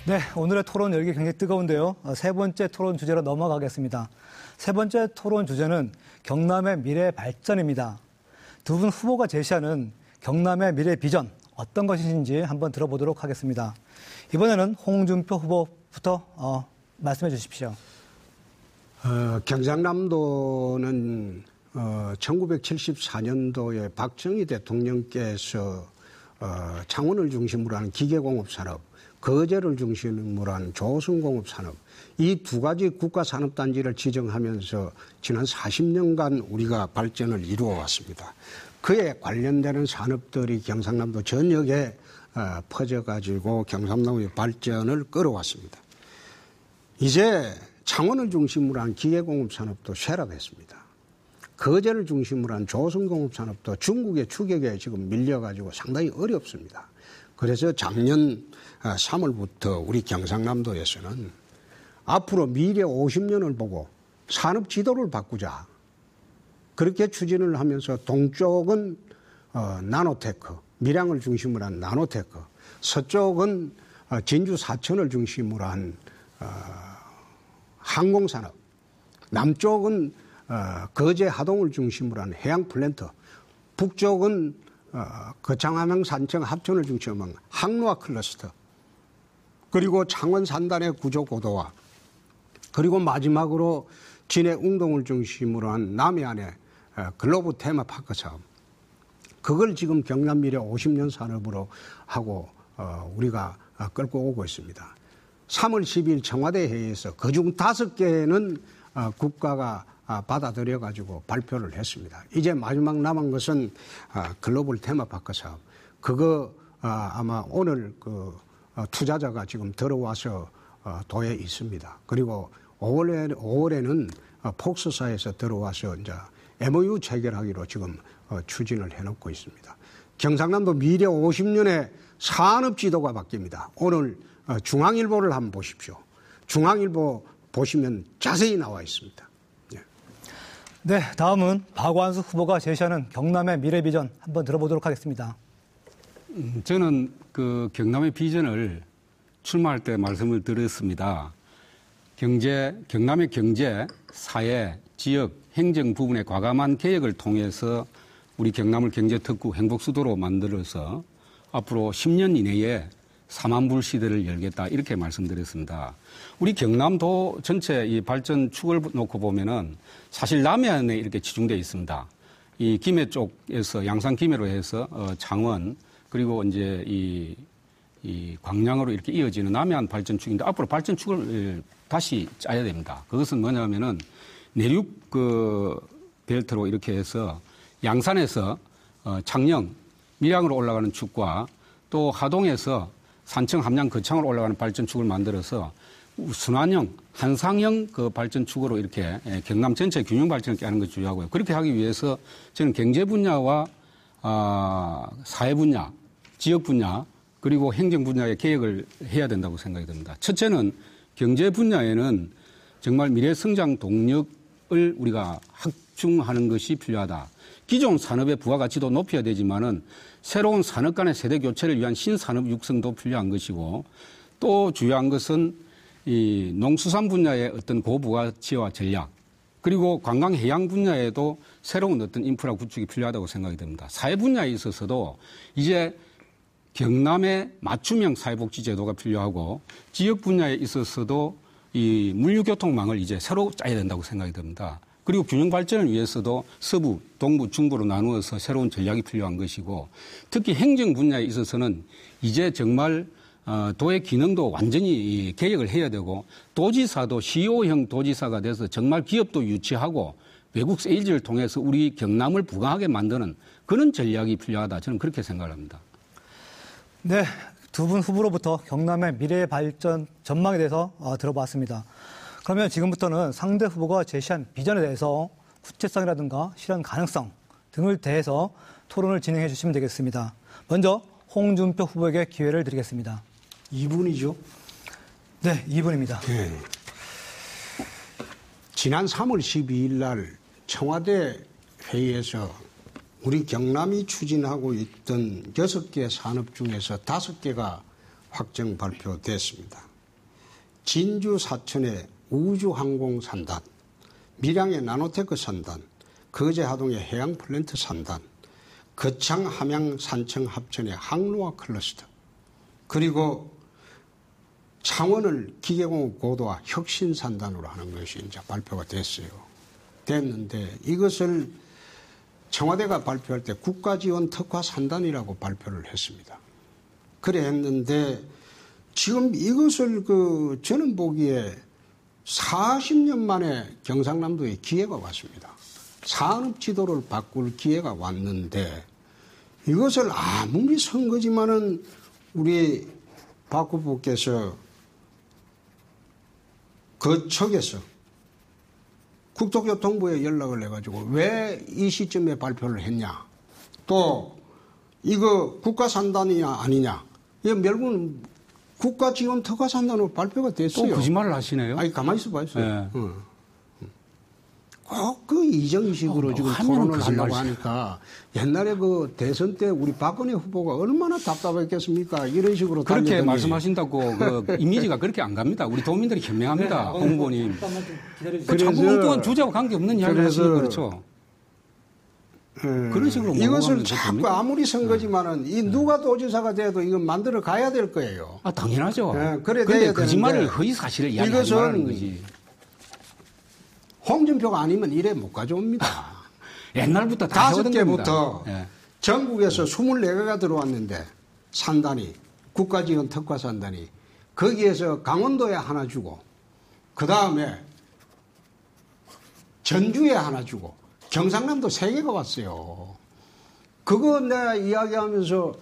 네, 오늘의 토론 열기 굉장히 뜨거운데요. 세 번째 토론 주제로 넘어가겠습니다. 세 번째 토론 주제는 경남의 미래 발전입니다. 두 분 후보가 제시하는 경남의 미래 비전 어떤 것인지 한번 들어보도록 하겠습니다. 이번에는 홍준표 후보부터 말씀해 주십시오. 경상남도는 1974년도에 박정희 대통령께서 창원을 중심으로 하는 기계공업산업, 거제를 중심으로 한 조선공업산업, 이 두 가지 국가산업단지를 지정하면서 지난 40년간 우리가 발전을 이루어 왔습니다. 그에 관련되는 산업들이 경상남도 전역에 퍼져가지고 경상남도의 발전을 끌어왔습니다. 이제 창원을 중심으로 한 기계공업산업도 쇠락했습니다. 거제를 중심으로 한 조선공업산업도 중국의 추격에 지금 밀려가지고 상당히 어렵습니다. 그래서 작년 3월부터 우리 경상남도에서는 앞으로 미래 50년을 보고 산업 지도를 바꾸자. 그렇게 추진을 하면서 동쪽은 나노테크, 밀양을 중심으로 한 나노테크, 서쪽은 진주 사천을 중심으로 한 항공산업, 남쪽은 거제 하동을 중심으로 한 해양 플랜트, 북쪽은 거창함양 산청 합천을 중심으로 한 항로화 클러스터, 그리고 창원 산단의 구조 고도화, 그리고 마지막으로 진해 웅동을 중심으로 한 남해안의 글로브 테마파크 사업. 그걸 지금 경남 미래 50년 산업으로 하고 우리가 끌고 오고 있습니다. 3월 10일 청와대 회의에서 그중 5개는 국가가 받아들여 가지고 발표를 했습니다. 이제 마지막 남은 것은 글로벌 테마파크 사업. 그거 아마 오늘 그 투자자가 지금 들어와서 도에 있습니다. 그리고 5월에는 폭스사에서 들어와서 이제 MOU 체결하기로 지금 추진을 해놓고 있습니다. 경상남도 미래 50년의 산업 지도가 바뀝니다. 오늘 중앙일보를 한번 보십시오. 중앙일보 보시면 자세히 나와 있습니다. 네, 다음은 박완수 후보가 제시하는 경남의 미래 비전 한번 들어보도록 하겠습니다. 저는 그 경남의 비전을 출마할 때 말씀을 드렸습니다. 경남의 경제, 사회, 지역, 행정 부분의 과감한 개혁을 통해서 우리 경남을 경제특구 행복수도로 만들어서 앞으로 10년 이내에 4만 불 시대를 열겠다 이렇게 말씀드렸습니다. 우리 경남도 전체 이 발전 축을 놓고 보면은 사실 남해안에 이렇게 치중되어 있습니다. 이 김해 쪽에서 양산 김해로 해서 창원 그리고 이제 이 광양으로 이렇게 이어지는 남해안 발전축인데 앞으로 발전축을 다시 짜야 됩니다. 그것은 뭐냐면은 내륙 그 벨트로 이렇게 해서 양산에서 창녕, 밀양으로 올라가는 축과 또 하동에서 산청, 함양, 거창으로 올라가는 발전축을 만들어서 순환형, 한상형 그 발전축으로 이렇게 경남 전체 균형 발전을 깨는 것을 주의하고요. 그렇게 하기 위해서 저는 경제 분야와 사회 분야, 지역 분야, 그리고 행정 분야의 개혁을 해야 된다고 생각이 듭니다. 첫째는 경제 분야에는 정말 미래 성장 동력을 우리가 확충하는 것이 필요하다. 기존 산업의 부가가치도 높여야 되지만은 새로운 산업 간의 세대 교체를 위한 신산업 육성도 필요한 것이고 또 중요한 것은 이 농수산 분야의 어떤 고부가치와 전략 그리고 관광 해양 분야에도 새로운 어떤 인프라 구축이 필요하다고 생각이 됩니다. 사회 분야에 있어서도 이제 경남의 맞춤형 사회복지 제도가 필요하고 지역 분야에 있어서도 이 물류교통망을 이제 새로 짜야 된다고 생각이 됩니다. 그리고 균형 발전을 위해서도 서부, 동부, 중부로 나누어서 새로운 전략이 필요한 것이고 특히 행정 분야에 있어서는 이제 정말 도의 기능도 완전히 개혁을 해야 되고 도지사도 CEO형 도지사가 돼서 정말 기업도 유치하고 외국 세일즈를 통해서 우리 경남을 부강하게 만드는 그런 전략이 필요하다. 저는 그렇게 생각을 합니다. 네, 두 분 후보로부터 경남의 미래 발전 전망에 대해서 들어봤습니다. 그러면 지금부터는 상대 후보가 제시한 비전에 대해서 구체성이라든가 실현 가능성 등을 대해서 토론을 진행해 주시면 되겠습니다. 먼저 홍준표 후보에게 기회를 드리겠습니다. 2분이죠? 네, 2분입니다. 네. 지난 3월 12일 날 청와대 회의에서 우리 경남이 추진하고 있던 6개 산업 중에서 5개가 확정 발표됐습니다. 진주 사천의 우주항공 산단, 밀양의 나노테크 산단, 거제 하동의 해양 플랜트 산단, 거창 함양 산청 합천의 항로화 클러스터, 그리고 창원을 기계공업 고도화 혁신 산단으로 하는 것이 이제 발표가 됐는데 이것을 청와대가 발표할 때 국가지원 특화 산단이라고 발표를 했습니다. 그래 했는데 지금 이것을 저는 보기에 40년 만에 경상남도에 기회가 왔습니다. 산업 지도를 바꿀 기회가 왔는데 이것을 아무리 선거지만은 우리 박 후보께서 거척에서 국토교통부에 연락을 해가지고 왜 이 시점에 발표를 했냐. 또 이거 국가산단이냐 아니냐. 이 멸군 국가지원 특화산단으로 발표가 됐어요. 또 거짓말을 하시네요. 아니 가만히 있어봐요. 네. 꼭 그 이정식으로 지금 토론을 하려고 하니까 옛날에 그 대선 때 우리 박근혜 후보가 얼마나 답답했겠습니까? 이런 식으로 그렇게 달리더니. 말씀하신다고 그 이미지가 그렇게 안 갑니다. 우리 도민들이 현명합니다. 홍 후보님. 그래서 자꾸 엉뚱한 주제와 관계없는 이야기를 하시는 그렇죠. 그런 식으로 이것을 자꾸 아무리 선거지만은 이 누가 도지사가 돼도 이건 만들어 가야 될 거예요. 아, 당연하죠. 그래 그런데 거짓말을 허위 사실을 이야기하지 말라는 거지. 홍준표가 아니면 이래 못 가져옵니다. 옛날부터 다 5개부터 예. 전국에서 24개가 들어왔는데 산단이 국가지원 특화 산단이 거기에서 강원도에 하나 주고 그 다음에 전주에 하나 주고 경상남도 3개가 왔어요. 그거 내가 이야기하면서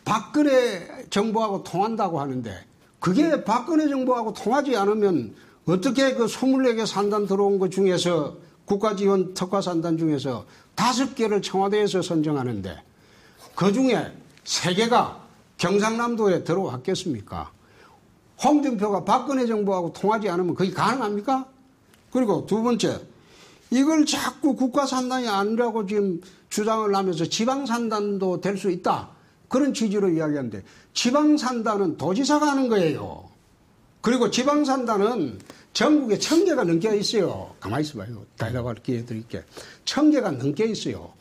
박근혜 정부하고 통한다고 하는데 그게 박근혜 정부하고 통하지 않으면 어떻게 그 24개 산단 들어온 것 중에서 국가지원 특화 산단 중에서 5개를 청와대에서 선정하는데 그 중에 3개가 경상남도에 들어왔겠습니까? 홍준표가 박근혜 정부하고 통하지 않으면 그게 가능합니까? 그리고 두 번째, 이걸 자꾸 국가산단이 아니라고 지금 주장을 하면서 지방산단도 될 수 있다. 그런 취지로 이야기하는데 지방산단은 도지사가 하는 거예요. 그리고 지방산단은 전국에 1000개가 넘게 있어요. 가만히 있어봐요. 대답할 기회 드릴게. 1000개가 넘게 있어요.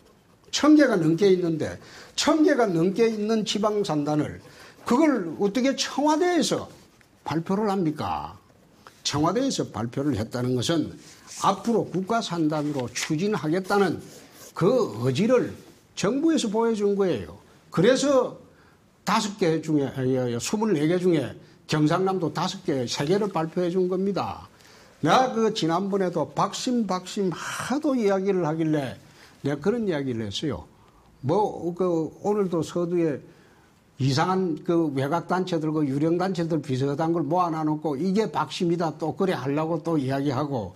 1000개가 넘게 있는데 1000개가 넘게 있는 지방산단을 그걸 어떻게 청와대에서 발표를 합니까? 청와대에서 발표를 했다는 것은 앞으로 국가산단으로 추진하겠다는 그 의지를 정부에서 보여준 거예요. 그래서 5개 중에, 24개 중에 경상남도 5개, 3개를 발표해 준 겁니다. 내가 그 지난번에도 박심 하도 이야기를 하길래 내가 그런 이야기를 했어요. 오늘도 서두에 이상한 그 외곽단체들, 그 유령단체들 비슷한 걸 모아놔놓고 이게 박심이다 또 그래 하려고 또 이야기하고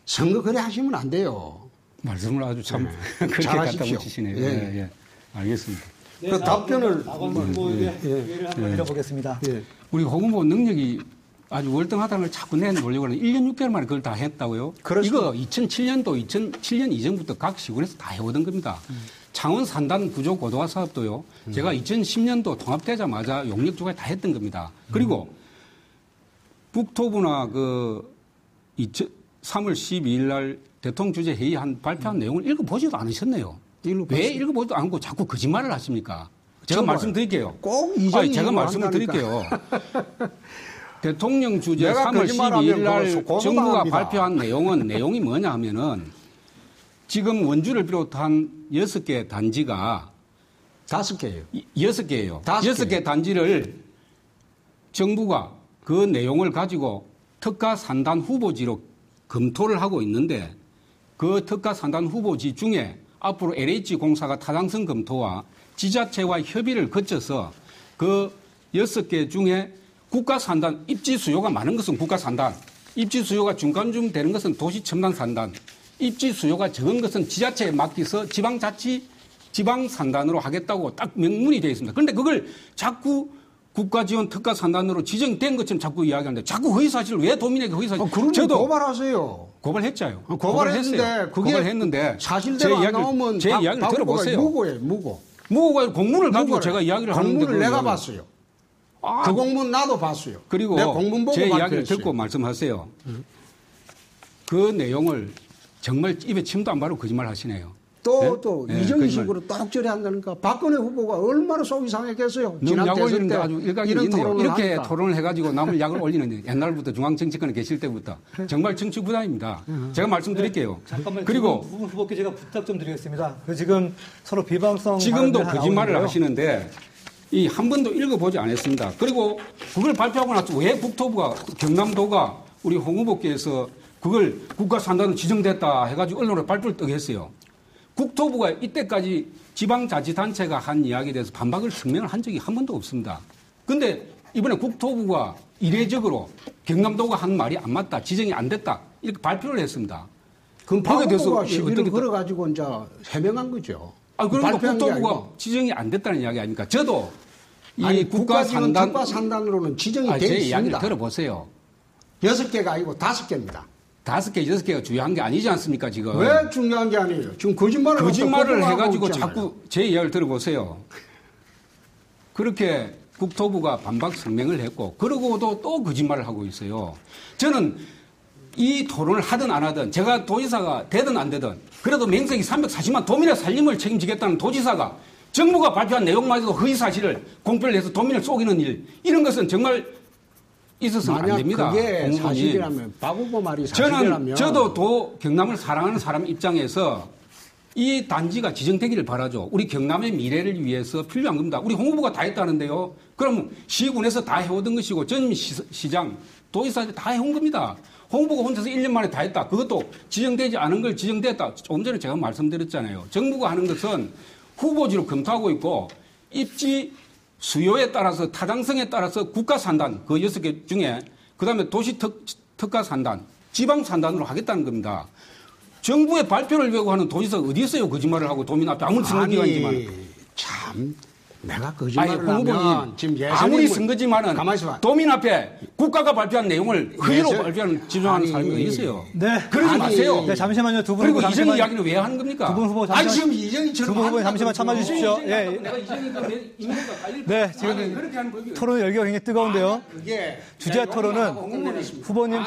선거 그래 하시면 안 돼요. 말씀을 아주 참 그렇게 잘하십시오. 갖다 붙이시네요. 예. 예. 알겠습니다. 네, 그 답변을 박원 후보에게 기회를 한번 드려보겠습니다. 우리 홍 후보 능력이 아주 월등하다는 걸 자꾸 내놓으려고 하는 1년 6개월 만에 그걸 다 했다고요? 그렇습니다. 이거 2007년도, 2007년 이전부터 각 시군에서 다 해오던 겁니다. 창원 산단 구조 고도화 사업도요. 제가 2010년도 통합되자마자 용역조가 다 했던 겁니다. 그리고 북토부나 3월 12일 날 대통령 주재 회의 발표한 내용을 읽어보지도 않으셨네요. 왜 읽어보지도 않고 자꾸 거짓말을 하십니까? 제가 말씀드릴게요. 꼭 이전이 제가 말씀을 드릴게요. 대통령 주재 3월 12일 날 정부가 발표한 내용이 뭐냐 하면은 지금 원주를 비롯한 6개 단지가 5개예요. 6개예요. 6개 단지를 정부가 그 내용을 가지고 특가 산단 후보지로 검토를 하고 있는데 그 특가 산단 후보지 중에 앞으로 LH공사가 타당성 검토와 지자체와 협의를 거쳐서 그 6개 중에 국가 산단, 입지 수요가 많은 것은 국가 산단, 입지 수요가 중간쯤 되는 것은 도시 첨단 산단, 입지 수요가 적은 것은 지자체에 맡겨서 지방 산단으로 하겠다고 딱 명문이 되어 있습니다. 그런데 그걸 자꾸 국가 지원 특가 산단으로 지정된 것처럼 자꾸 이야기하는데 자꾸 허위 사실을 왜 도민에게 허위 사실? 저도 고발하세요. 고발했잖아요. 고발했는데 그게 고발했는데 사실대로 안 나오면 제 이야기를 들어보세요. 무고가 공문을 가지고 제가 이야기를 하는데 공문을 내가 봤어요. 그 공문 나도 봤어요. 그리고 내가 공문 보고 제 이야기를 발표했어요. 듣고 말씀하세요. 그 내용을 정말 입에 침도 안 바르고 거짓말 하시네요. 또 네? 이정식으로 똑절이 한다니까 박근혜 후보가 얼마나 속이 상했겠어요. 너무 약 올리는데 아주 일각이 이런 있네요. 토론을 이렇게 하니까. 토론을 해가지고 남을 약을 올리는데 옛날부터 중앙정치권에 계실 때부터 정말 정치 부담입니다. 제가 말씀드릴게요. 잠깐만. 그리고 두 분 후보께 제가 부탁 좀 드리겠습니다. 지금 서로 비방성 지금도 발언들이 거짓말을 나오는데요. 하시는데 이 한 번도 읽어보지 않았습니다. 그리고 그걸 발표하고 나서 왜 국토부가 경남도가 우리 홍 후보께서 그걸 국가 산단으로 지정됐다 해가지고 언론에 발표를 뜨게 했어요. 국토부가 이때까지 지방자치단체가 한 이야기에 대해서 반박을 성명을 한 적이 한 번도 없습니다. 그런데 이번에 국토부가 이례적으로 경남도가 한 말이 안 맞다, 지정이 안 됐다 이렇게 발표를 했습니다. 그럼 거기에 대해서 박후보가 시비를 어떻게 걸어가지고 이제 해명한 거죠. 그러니까 발표한 게 국토부가 아니고. 지정이 안 됐다는 이야기 아닙니까? 저도 이 아니, 국가 산단 특가 산단으로는 지정이 돼 제 있습니다. 이야기를 들어보세요. 6개가 아니고 5개입니다. 5개, 6개가 중요한 게 아니지 않습니까, 지금? 왜 중요한 게 아니에요? 지금 거짓말을 해가지고 있잖아요. 자꾸 제 이야기를 들어보세요. 그렇게 국토부가 반박 성명을 했고, 그러고도 또 거짓말을 하고 있어요. 저는 이 토론을 하든 안 하든, 제가 도지사가 되든 안 되든, 그래도 명색이 340만 도민의 살림을 책임지겠다는 도지사가 정부가 발표한 내용마저도 허위 사실을 공표를 해서 도민을 속이는 일, 이런 것은 정말 있어서는 안 됩니다. 그게 공무원이. 사실이라면 박 후보 말이 사실이라면 저도 경남을 사랑하는 사람 입장에서 이 단지가 지정되기를 바라죠. 우리 경남의 미래를 위해서 필요한 겁니다. 우리 홍 후보가 다 했다는데요. 그럼 시군에서 다 해오던 것이고 전 시장, 도지사들 다 해온 겁니다. 홍 후보가 혼자서 1년 만에 다 했다. 그것도 지정되지 않은 걸 지정됐다. 조금 전에 제가 말씀드렸잖아요. 정부가 하는 것은 후보지로 검토하고 있고 입지 수요에 따라서 타당성에 따라서 국가 산단 그 6개 중에 그다음에 도시 특가 산단, 지방 산단으로 하겠다는 겁니다. 정부의 발표를 외고하는 도지사가 어디 있어요? 거짓말을 하고 도민 앞에 아무리 선거기간이지만. 참 내가 거짓말을 홍 후보님, 하면 지금 아무리 선거지만은 가만히 있어봐. 도민 앞에 국가가 발표한 내용을 허위로 발표하는 지정하는 사람이 어디 있어요? 네. 그러지 마세요. 네, 잠시만요. 두 분 그리고 후보 이전 잠시만. 이야기는 왜 하는 겁니까? 두 분 후보 아니 잠시만. 지금 이정이 두 분 후보 잠시만 참아 주십시오. 예. 내가 이전이니까 임무가 달릴 네, 그렇게 지금 하는 법이 토론 열기가 굉장히 뜨거운데요. 그게 주제 토론은 후보님,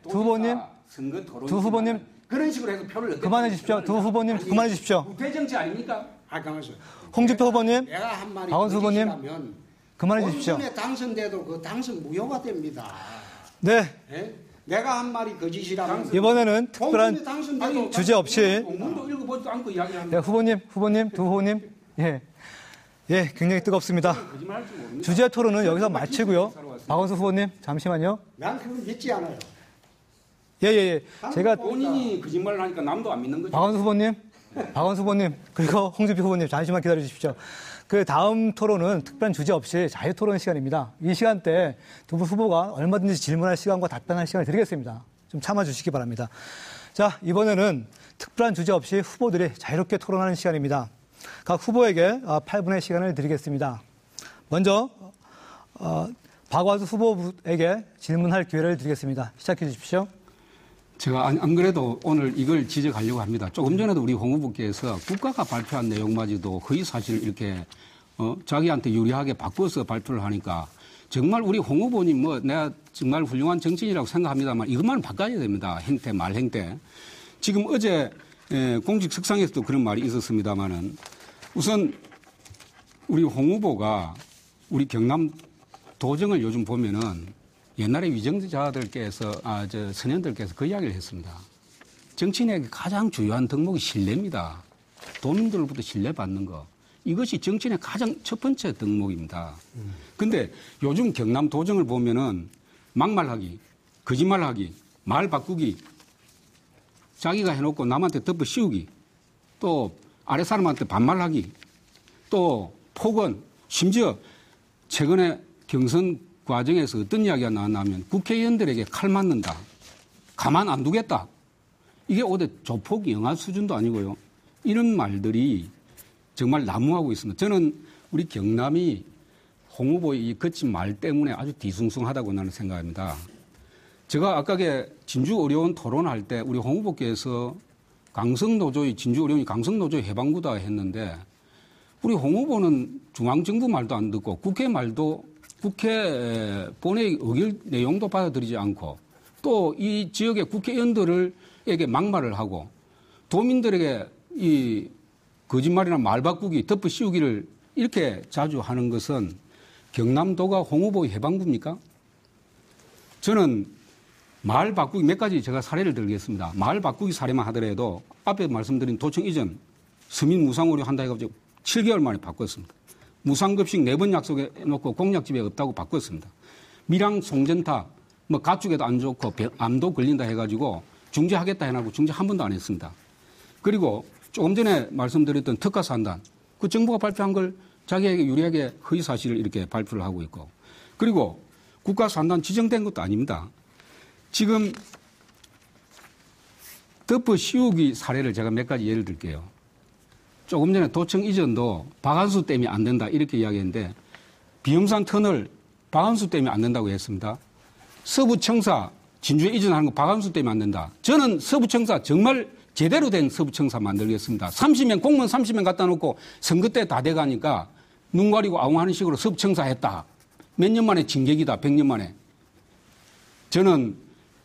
두 후보님 그런 식으로 해서 표를 넣겠다. 그만해 주십시오. 두 후보님 그만해 주십시오. 부패 정치 아닙니까? 가만히 있어. 홍준표 후보님 내가 한 말이 박원순 후보님, 거짓이라면 그만해 주십시오. 본선에 당선돼도 그 당선 무효가 됩니다. 네, 예? 내가 한 말이 거짓이라면 이번에는 특별한 본선에 당선돼도 주제 없이 공문도 읽어보지도 않고 이야기하는 네, 후보님, 두 후보님, 예, 굉장히 뜨겁습니다. 거짓말할 줄 모릅니다. 주제 토론은 여기서 마치고요. 박원순 후보님, 잠시만요. 난 그건 믿지 않아요. 예. 제가 본인이 거짓말을 하니까 남도 안 믿는 거죠. 박원순 후보님, 그리고 홍준표 후보님 잠시만 기다려 주십시오. 그 다음 토론은 특별한 주제 없이 자유 토론 시간입니다. 이 시간대 두 분 후보가 얼마든지 질문할 시간과 답변할 시간을 드리겠습니다. 좀 참아 주시기 바랍니다. 자, 이번에는 특별한 주제 없이 후보들이 자유롭게 토론하는 시간입니다. 각 후보에게 8분의 시간을 드리겠습니다. 먼저 박완수 후보에게 질문할 기회를 드리겠습니다. 시작해 주십시오. 제가 안 그래도 오늘 이걸 지적하려고 합니다. 조금 전에도 우리 홍 후보께서 국가가 발표한 내용마저도 허위 사실을 이렇게 자기한테 유리하게 바꿔서 발표를 하니까 정말 우리 홍 후보님 뭐 내가 정말 훌륭한 정치인이라고 생각합니다만 이것만 바꿔야 됩니다. 행태, 말행태. 지금 어제 공식 석상에서도 그런 말이 있었습니다만은 우선 우리 홍 후보가 우리 경남 도정을 요즘 보면은 옛날에 위정자들께서 선현들께서 그 이야기를 했습니다. 정치인에게 가장 중요한 덕목이 신뢰입니다. 도민들로부터 신뢰받는 거. 이것이 정치인의 가장 첫 번째 덕목입니다. 근데 요즘 경남 도정을 보면은 막말하기, 거짓말하기, 말 바꾸기, 자기가 해놓고 남한테 덮어 씌우기, 또 아래 사람한테 반말하기, 또 폭언, 심지어 최근에 경선 과정에서 어떤 이야기가 나왔냐면 국회의원들에게 칼 맞는다. 가만 안 두겠다. 이게 어디 조폭 영화 수준도 아니고요. 이런 말들이 정말 난무하고 있습니다. 저는 우리 경남이 홍 후보의 이 거친 말 때문에 아주 뒤숭숭하다고 나는 생각합니다. 제가 아까게 진주 어려운 토론할 때 우리 홍 후보께서 진주 어려운이 강성노조의 해방구다 했는데 우리 홍 후보는 중앙정부 말도 안 듣고 국회 말도 국회 본회의 의결 내용도 받아들이지 않고 또 이 지역의 국회의원들에게 막말을 하고 도민들에게 이 거짓말이나 말 바꾸기, 덮어 씌우기를 이렇게 자주 하는 것은 경남도가 홍 후보의 해방구입니까? 저는 말 바꾸기 몇 가지 제가 사례를 들겠습니다. 말 바꾸기 사례만 하더라도 앞에 말씀드린 도청 이전 서민 무상의료 한다 해가지고 7개월 만에 바꿨습니다. 무상급식 4번 약속해 놓고 공약집에 없다고 바꿨습니다. 밀양 송전탑 뭐 가축에도 안 좋고 암도 걸린다 해가지고 중재하겠다 해놓고 중재 한 번도 안 했습니다. 그리고 조금 전에 말씀드렸던 특가산단 그 정부가 발표한 걸 자기에게 유리하게 허위 사실을 이렇게 발표를 하고 있고 그리고 국가산단 지정된 것도 아닙니다. 지금 덮어 씌우기 사례를 제가 몇 가지 예를 들게요. 조금 전에 도청 이전도 박한수 때문에 안 된다 이렇게 이야기했는데 비염산 터널 박한수 때문에 안 된다고 했습니다. 서부청사 진주에 이전하는 거 박한수 때문에 안 된다. 저는 서부청사 정말 제대로 된 서부청사 만들겠습니다. 30명 공무원 30명 갖다 놓고 선거 때 다 돼가니까 눈 가리고 아웅하는 식으로 서부청사 했다. 몇 년 만에 진격이다. 100년 만에. 저는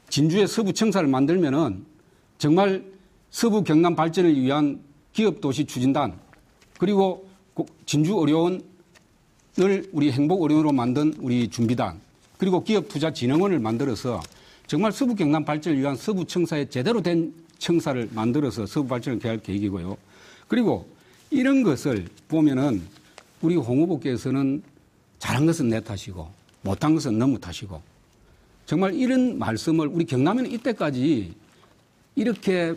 진주에 서부청사를 만들면은 정말 서부 경남 발전을 위한 기업도시 추진단 그리고 진주 어려운을 우리 행복 어려운으로 만든 우리 준비단 그리고 기업투자진흥원을 만들어서 정말 서부 경남 발전을 위한 서부청사에 제대로 된 청사를 만들어서 서부 발전을 개할 계획이고요. 그리고 이런 것을 보면은 우리 홍 후보께서는 잘한 것은 내 탓이고 못한 것은 너무 탓이고 정말 이런 말씀을 우리 경남에는 이때까지 이렇게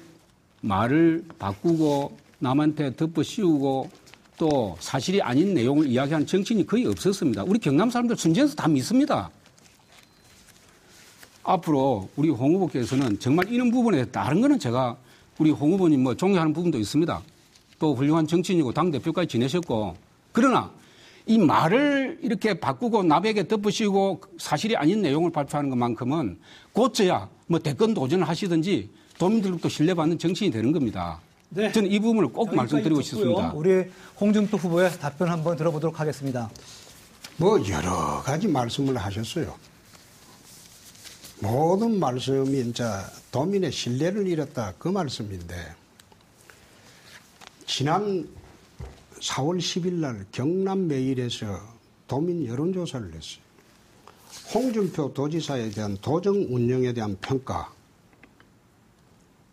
말을 바꾸고 남한테 덮어 씌우고 또 사실이 아닌 내용을 이야기하는 정치인이 거의 없었습니다. 우리 경남 사람들 순전해서 다 믿습니다. 앞으로 우리 홍 후보께서는 정말 이런 부분에 다른 거는 제가 우리 홍 후보님 뭐 존경하는 부분도 있습니다. 또 훌륭한 정치인이고 당대표까지 지내셨고 그러나 이 말을 이렇게 바꾸고 남에게 덮으시고 사실이 아닌 내용을 발표하는 것만큼은 고쳐야 뭐 대권 도전을 하시든지 도민들로부터 신뢰받는 정치인이 되는 겁니다. 네. 저는 이 부분을 꼭 말씀드리고 싶습니다. 우리 홍준표 후보의 답변 한번 들어보도록 하겠습니다. 뭐 여러 가지 말씀을 하셨어요. 모든 말씀이 이제 도민의 신뢰를 잃었다 그 말씀인데 지난 4월 10일 날 경남 매일에서 도민 여론조사를 했어요. 홍준표 도지사에 대한 도정 운영에 대한 평가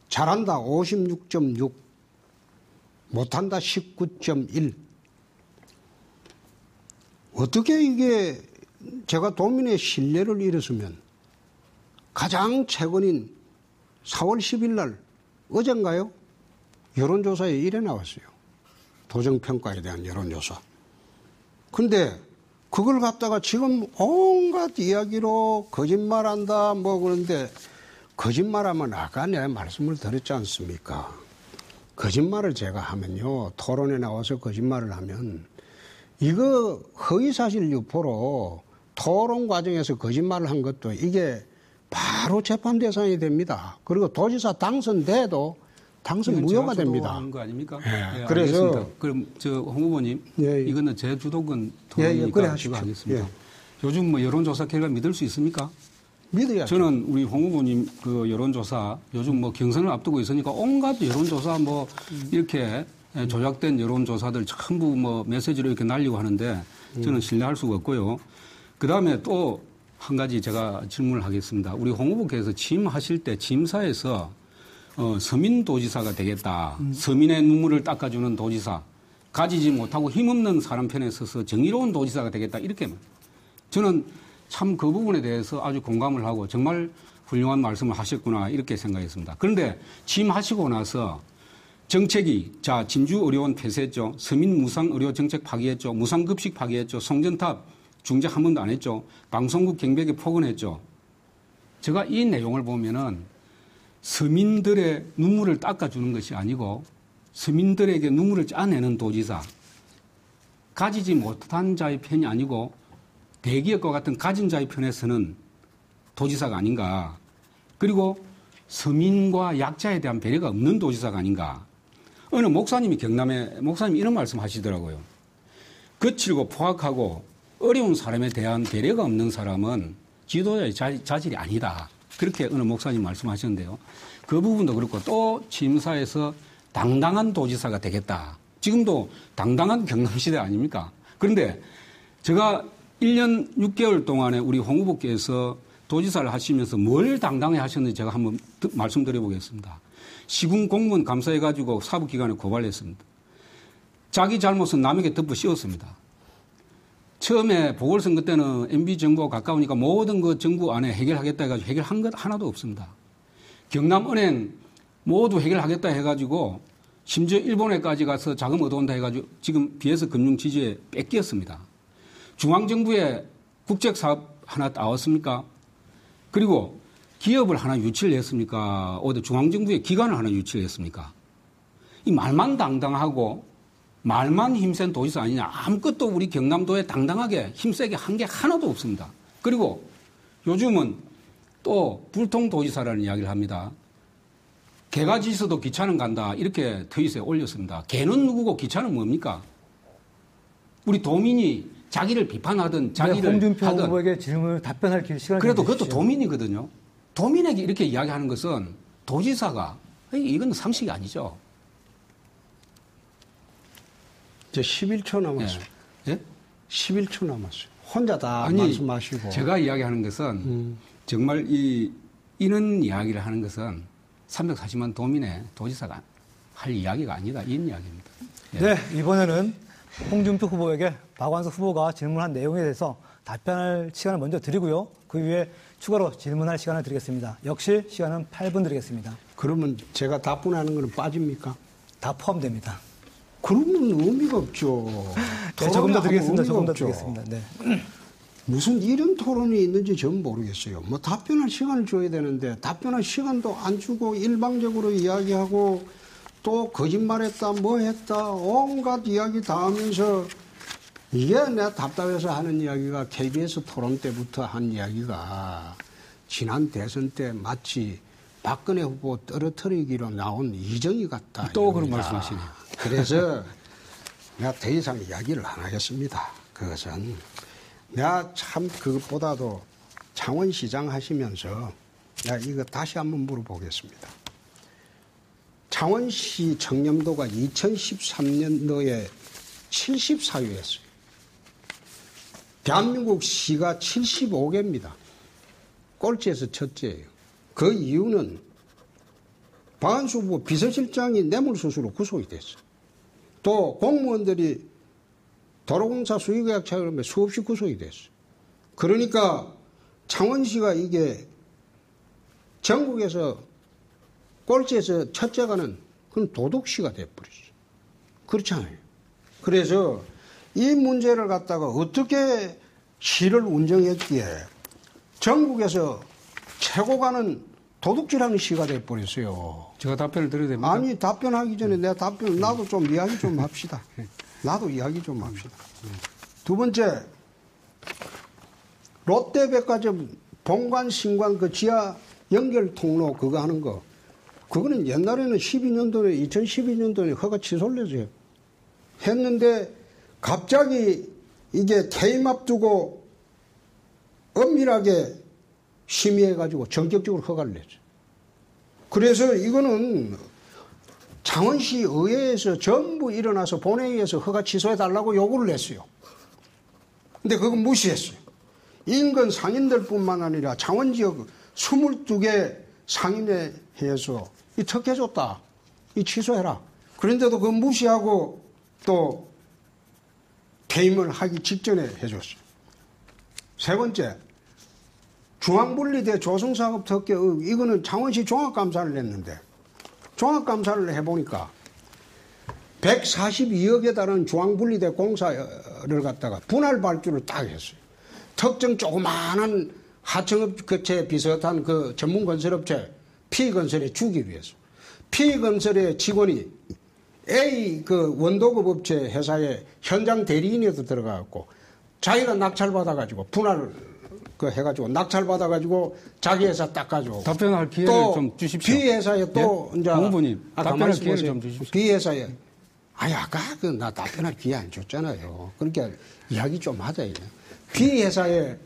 잘한다 56.6 못한다 19.1 어떻게 이게 제가 도민의 신뢰를 잃었으면 가장 최근인 4월 10일 날 어젠가요? 여론조사에 이래 나왔어요. 도정평가에 대한 여론조사. 근데 그걸 갖다가 지금 온갖 이야기로 거짓말한다 뭐 그런데 거짓말하면 아까 내가 말씀을 드렸지 않습니까? 거짓말을 제가 하면요. 토론에 나와서 거짓말을 하면 이거 허위사실 유포로 토론 과정에서 거짓말을 한 것도 이게 바로 재판 대상이 됩니다. 그리고 도지사 당선돼도 당선 무효가 됩니다. 하는 거 아닙니까? 예. 네, 그래서 알겠습니다. 그럼 저 홍 후보님 예, 예. 이거는 제 주도권 예, 예. 토론이니까 그래 제가 하십시오. 하겠습니다. 예. 요즘 뭐 여론조사 결과 믿을 수 있습니까? 믿어야죠. 저는 우리 홍 후보님 그 여론조사 요즘 뭐 경선을 앞두고 있으니까 온갖 여론조사 뭐 이렇게 조작된 여론조사들 전부 뭐 메시지로 이렇게 날리고 하는데 저는 신뢰할 수가 없고요. 그 다음에 또 한 가지 제가 질문을 하겠습니다. 우리 홍 후보께서 취임하실 때 취임사에서 서민도지사가 되겠다. 서민의 눈물을 닦아주는 도지사. 가지지 못하고 힘없는 사람 편에 서서 정의로운 도지사가 되겠다. 이렇게 저는 참 그 부분에 대해서 아주 공감을 하고 정말 훌륭한 말씀을 하셨구나 이렇게 생각했습니다. 그런데 취임하시고 나서 정책이 자 진주의료원 폐쇄했죠. 서민 무상의료 정책 파기했죠. 무상급식 파기했죠. 송전탑 중재 한 번도 안 했죠. 방송국 경비액에 폭언했죠. 제가 이 내용을 보면은 서민들의 눈물을 닦아주는 것이 아니고 서민들에게 눈물을 짜내는 도지사, 가지지 못한 자의 편이 아니고 대기업과 같은 가진 자의 편에 서는 도지사가 아닌가. 그리고 서민과 약자에 대한 배려가 없는 도지사가 아닌가. 어느 목사님이 경남에 목사님이 이런 말씀 하시더라고요. 거칠고 포악하고 어려운 사람에 대한 배려가 없는 사람은 지도자의 자질이 아니다. 그렇게 어느 목사님 말씀하셨는데요. 그 부분도 그렇고 또 취임사에서 당당한 도지사가 되겠다. 지금도 당당한 경남시대 아닙니까? 그런데 제가 1년 6개월 동안에 우리 홍 후보께서 도지사를 하시면서 뭘 당당히 하셨는지 제가 한번 말씀드려보겠습니다. 시군 공무원 감사해가지고 사법기관에 고발했습니다. 자기 잘못은 남에게 덮어 씌웠습니다. 처음에 보궐선거 때는 MB 정부와 가까우니까 모든 그 정부 안에 해결하겠다 해가지고 해결한 것 하나도 없습니다. 경남은행 모두 해결하겠다 해가지고 심지어 일본에까지 가서 자금 얻어온다 해가지고 지금 BS 금융지주에 뺏겼습니다. 중앙정부에 국책사업 하나 나왔습니까? 그리고 기업을 하나 유치를 했습니까? 어디 중앙정부에 기관을 하나 유치를 했습니까? 이 말만 당당하고 말만 힘센 도지사 아니냐. 아무것도 우리 경남도에 당당하게 힘세게 한 게 하나도 없습니다. 그리고 요즘은 또 불통도지사라는 이야기를 합니다. 개가 짖어도 기차는 간다. 이렇게 트윗에 올렸습니다. 개는 누구고 기차는 뭡니까? 우리 도민이 자기를 비판하든 자기를 홍준표 하든. 후보에게 질문을 답변할 시간을 그래도 그것도 주십시오. 도민이거든요. 도민에게 이렇게 이야기하는 것은 도지사가 이건 상식이 아니죠. 이제 11초 남았어요. 예? 11초 남았어요. 혼자 다 아니, 말씀하시고. 제가 이야기하는 것은 정말 이런 이야기를 하는 것은 340만 도민의 도지사가 할 이야기가 아니다. 이런 이야기입니다. 예. 네, 이번에는 홍준표 후보에게 박완석 후보가 질문한 내용에 대해서 답변할 시간을 먼저 드리고요. 그 이후에 추가로 질문할 시간을 드리겠습니다. 역시 시간은 8분 드리겠습니다. 그러면 제가 답변하는 거는 빠집니까? 다 포함됩니다. 그러면 의미가 없죠. 네, 조금 더 드리겠습니다. 의미가 조금 더 없죠. 드리겠습니다. 네. 무슨 이런 토론이 있는지 전 모르겠어요. 뭐 답변할 시간을 줘야 되는데 답변할 시간도 안 주고 일방적으로 이야기하고 또 거짓말했다 뭐 했다 온갖 이야기 다 하면서 이게 내가 답답해서 하는 이야기가 KBS 토론 때부터 한 이야기가 지난 대선 때 마치 박근혜 후보 떨어뜨리기로 나온 이정희 같다. 또 그런 이겁니다. 말씀하시네요. 그래서 내가 더 이상 이야기를 안 하겠습니다. 그것은 내가 참 그것보다도 창원시장 하시면서 내가 이거 다시 한번 물어보겠습니다. 창원시 청렴도가 2013년도에 74위였어요. 대한민국 시가 75개입니다. 꼴찌에서 첫째예요. 그 이유는 박완수 후보 비서실장이 뇌물수수로 구속이 됐어요. 또 공무원들이 도로공사 수의계약 차결하면 수없이 구속이 됐어요. 그러니까 창원시가 이게 전국에서 꼴찌에서 첫째가는 그건 도둑시가 돼버렸어요. 그렇잖아요. 그래서 이 문제를 갖다가 어떻게 시를 운정했기에 전국에서 최고가는 도둑질하는 시가 돼버렸어요. 제가 답변을 드려야 됩니까? 아니 답변하기 전에 내가 나도 좀 이야기 좀 합시다. 나도 이야기 좀 합시다. 두 번째 롯데백화점 본관 신관 그 지하 연결 통로 그거 하는 거 그거는 옛날에는 2012년도에 허가 취소를 해줘요. 했는데 갑자기 이게 퇴임 앞두고 엄밀하게 심의해가지고 전격적으로 허가를 냈죠. 그래서 이거는 창원시 의회에서 전부 일어나서 본회의에서 허가 취소해달라고 요구를 했어요. 근데 그건 무시했어요. 인근 상인들뿐만 아니라 창원지역 22개 상인회에서 이 특혜줬다. 이 취소해라. 그런데도 그건 무시하고 또 퇴임을 하기 직전에 해줬어요. 세 번째, 중앙분리대 조성사업 특혜, 이거는 창원시 종합감사를 했는데 종합감사를 해보니까 142억에 달하는 중앙분리대 공사를 갖다가 분할 발주를 딱 했어요. 특정 조그마한 하청업체 비슷한 그 전문건설업체 P건설에 주기 위해서. P건설의 직원이 A 그 원도급 업체 회사에 현장 대리인에도 들어가갖고 자기가 낙찰받아가지고 분할 그 해가지고 낙찰받아가지고 자기 회사 딱 가지고 답변할 기회를 좀 주십시오. B 회사에 또 이제 공무님 답변할 기회를 좀 주십시오. B 회사에 아까 그 나 답변할 기회 안 줬잖아요. 그러니까 이야기 좀 하자. B 회사에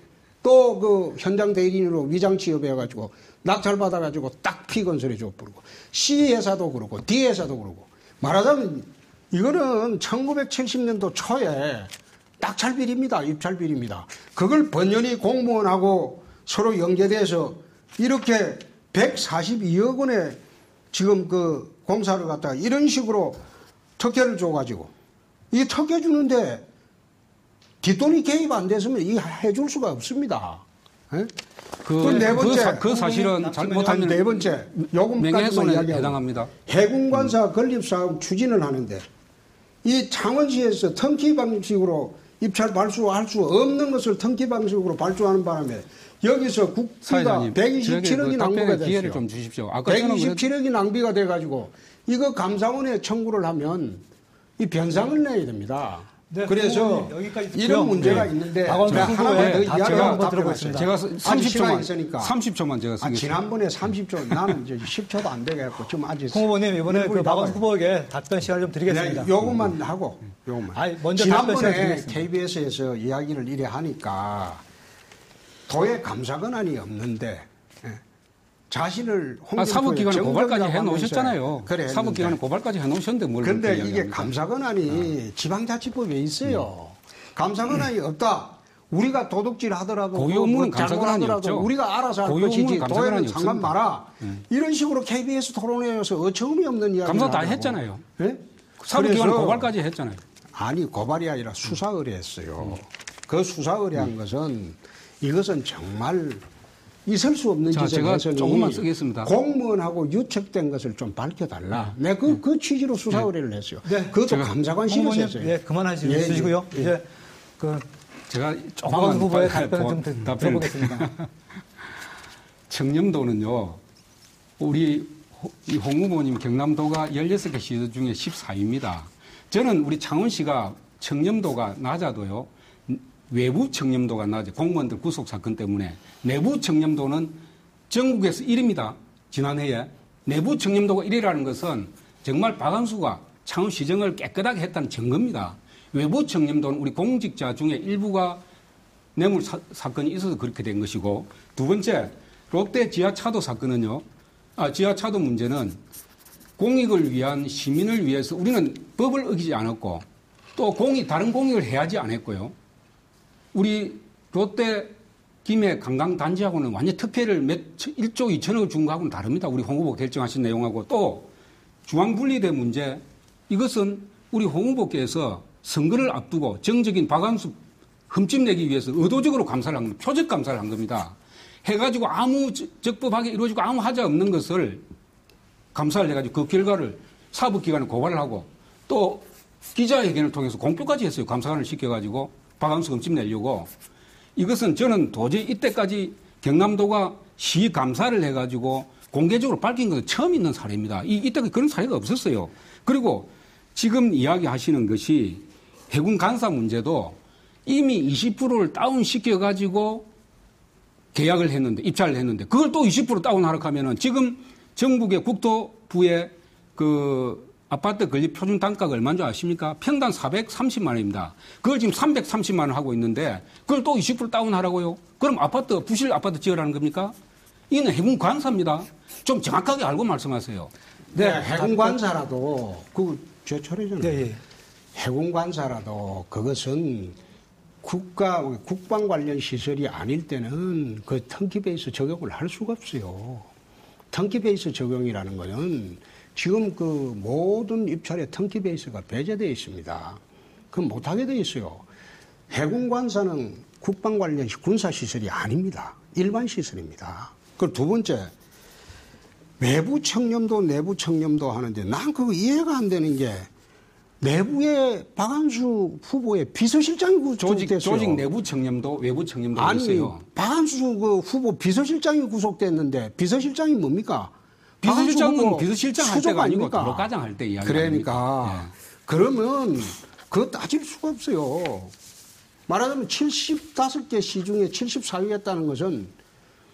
또 그 현장 대리인으로 위장 취업해가지고 낙찰받아가지고 딱 P건설에 줘버리고 C 회사도 그러고 D 회사도 그러고 말하자면 이거는 1970년도 초에 낙찰비리입니다. 입찰비리입니다. 그걸 번연히 공무원하고 서로 연계돼서 이렇게 142억 원에 지금 그 공사를 갖다가 이런 식으로 특혜를 줘가지고 이 특혜 주는데 뒷돈이 개입 안 됐으면 이 해줄 수가 없습니다. 네 번째, 그 사실은 잘못하면 네 번째 요금까지만 이야기하고 해당합니다. 해군관사 건립사업 추진을 하는데 이 창원시에서 턴키 방식으로 입찰 발주할 수 없는 것을 턴키 방식으로 발주하는 바람에 여기서 국비가 127억이 낭비가 됐어요. 기회를 좀 주십시오. 127억이 낭비가 돼가지고 이거 감사원에 청구를 하면 이 변상을 내야 됩니다. 네, 그래서 이런 문제가 있는데 박원순 하나만 더 이야기하고 한번 들어보겠습니다. 제가 시간이 있으니까 30초만 제가 쓰겠습니다. 지난번에 30초 나는 이제 10초도 안 되겠고 지금 아직 홍 후보님 이번에 그 박원순 후보에게 답변 시간을 좀 드리겠습니다. 네, 요것만 하고 요것만. 아니, 먼저 답변 시간 지난번에 드리겠습니다. KBS에서 이야기를 이래 하니까 도에 감사 권한이 없는데 자신을 사법기관에 고발까지 해놓으셨잖아요. 그래. 사법기관에 고발까지 해놓으셨는데 뭘 그런데 그렇게 이게 이야기합니까? 감사 권한이 지방자치법에 있어요. 감사 권한이 없다. 우리가 도둑질 하더라도 고유 업무는 감사 권한이 잘못하더라도 없죠. 우리가 알아서 할 고유 것이지 업무는 감사 도에는 권한이 상관 없습니다. 마라. 이런 식으로 KBS 토론회에서 어처구니 없는 이야기를 감사 다 하더라고. 했잖아요. 네? 사법기관에 그래서 고발까지 했잖아요. 아니 고발이 아니라 수사 의뢰했어요. 그 수사 의뢰한 것은 이것은 정말 있을 수 없는 짓을 제가 해서니 조금만 쓰겠습니다. 공무원하고 유착된 것을 좀 밝혀달라. 네, 그 취지로 수사 의뢰를 했어요. 네, 그것도 감사관실에서 홍 했어요. 후보님, 그만하시고요. 이제 그 제가 박원순 후보의 조금만 답변을 좀 들어보겠습니다. 청렴도는요, 우리 이 홍 후보님 경남도가 16개 시 중에 14위입니다. 저는 우리 창원시가 청렴도가 낮아도요, 외부 청렴도가 낮아요. 공무원들 구속 사건 때문에. 내부 청렴도는 전국에서 1위입니다. 지난해에. 내부 청렴도가 1위라는 것은 정말 박한수가 창원시정을 깨끗하게 했다는 증거입니다. 외부 청렴도는 우리 공직자 중에 일부가 뇌물 사건이 있어서 그렇게 된 것이고, 두 번째, 롯데 지하차도 사건은요, 지하차도 문제는 공익을 위한 시민을 위해서 우리는 법을 어기지 않았고, 또 다른 공익을 해야지 않았고요. 우리 롯데 김해 관광단지하고는 완전 특혜를 1조 2천억을 준 거하고는 다릅니다. 우리 홍 후보 결정하신 내용하고. 또 중앙분리대 문제, 이것은 우리 홍 후보께서 선거를 앞두고 정적인 박한수 흠집내기 위해서 의도적으로 감사를 한 겁니다. 표적 감사를 한 겁니다. 해가지고 아무 적법하게 이루어지고 아무 하자 없는 것을 감사를 해가지고 그 결과를 사법기관에 고발을 하고 또 기자회견을 통해서 공표까지 했어요. 감사관을 시켜가지고 박한수 흠집내려고. 이것은 저는 도저히 이때까지 경남도가 시 감사를 해가지고 공개적으로 밝힌 것은 처음 있는 사례입니다. 이때까지 그런 사례가 없었어요. 그리고 지금 이야기하시는 것이 해군 간사 문제도 이미 20%를 다운시켜가지고 계약을 했는데, 입찰을 했는데, 그걸 또 20% 다운하라고 하면은 지금 전국의 국토부의 그 아파트 건립 표준 단가가 얼마인 줄 아십니까? 평당 430만 원입니다. 그걸 지금 330만 원 하고 있는데 그걸 또 20% 다운하라고요? 그럼 아파트 부실 아파트 지으라는 겁니까? 이는 해군 관사입니다. 좀 정확하게 알고 말씀하세요. 네, 해군 관사라도 그 제철이잖아요. 네, 해군 관사라도 그것은 국방 관련 시설이 아닐 때는 그 턴키 베이스 적용을 할 수가 없어요. 턴키 베이스 적용이라는 거는 지금 그 모든 입찰에 턴키 베이스가 배제되어 있습니다. 그건 못하게 되어 있어요. 해군 관사는 국방 관련 군사 시설이 아닙니다. 일반 시설입니다. 그리고 두 번째, 외부 청렴도 내부 청렴도 하는데 난 그거 이해가 안 되는 게 내부에 박한수 후보의 비서실장이 구속됐어요. 조직 내부 청렴도 외부 청렴도 아니, 있어요. 박한수 그 후보 비서실장이 구속됐는데 비서실장이 뭡니까? 비서실장은 비서실장 할 때가 아니고 아닙니까? 도로과장 할 때 이야기 그러니까 그러면 그거 따질 수가 없어요. 말하자면 75개 시 중에 74위였다는 것은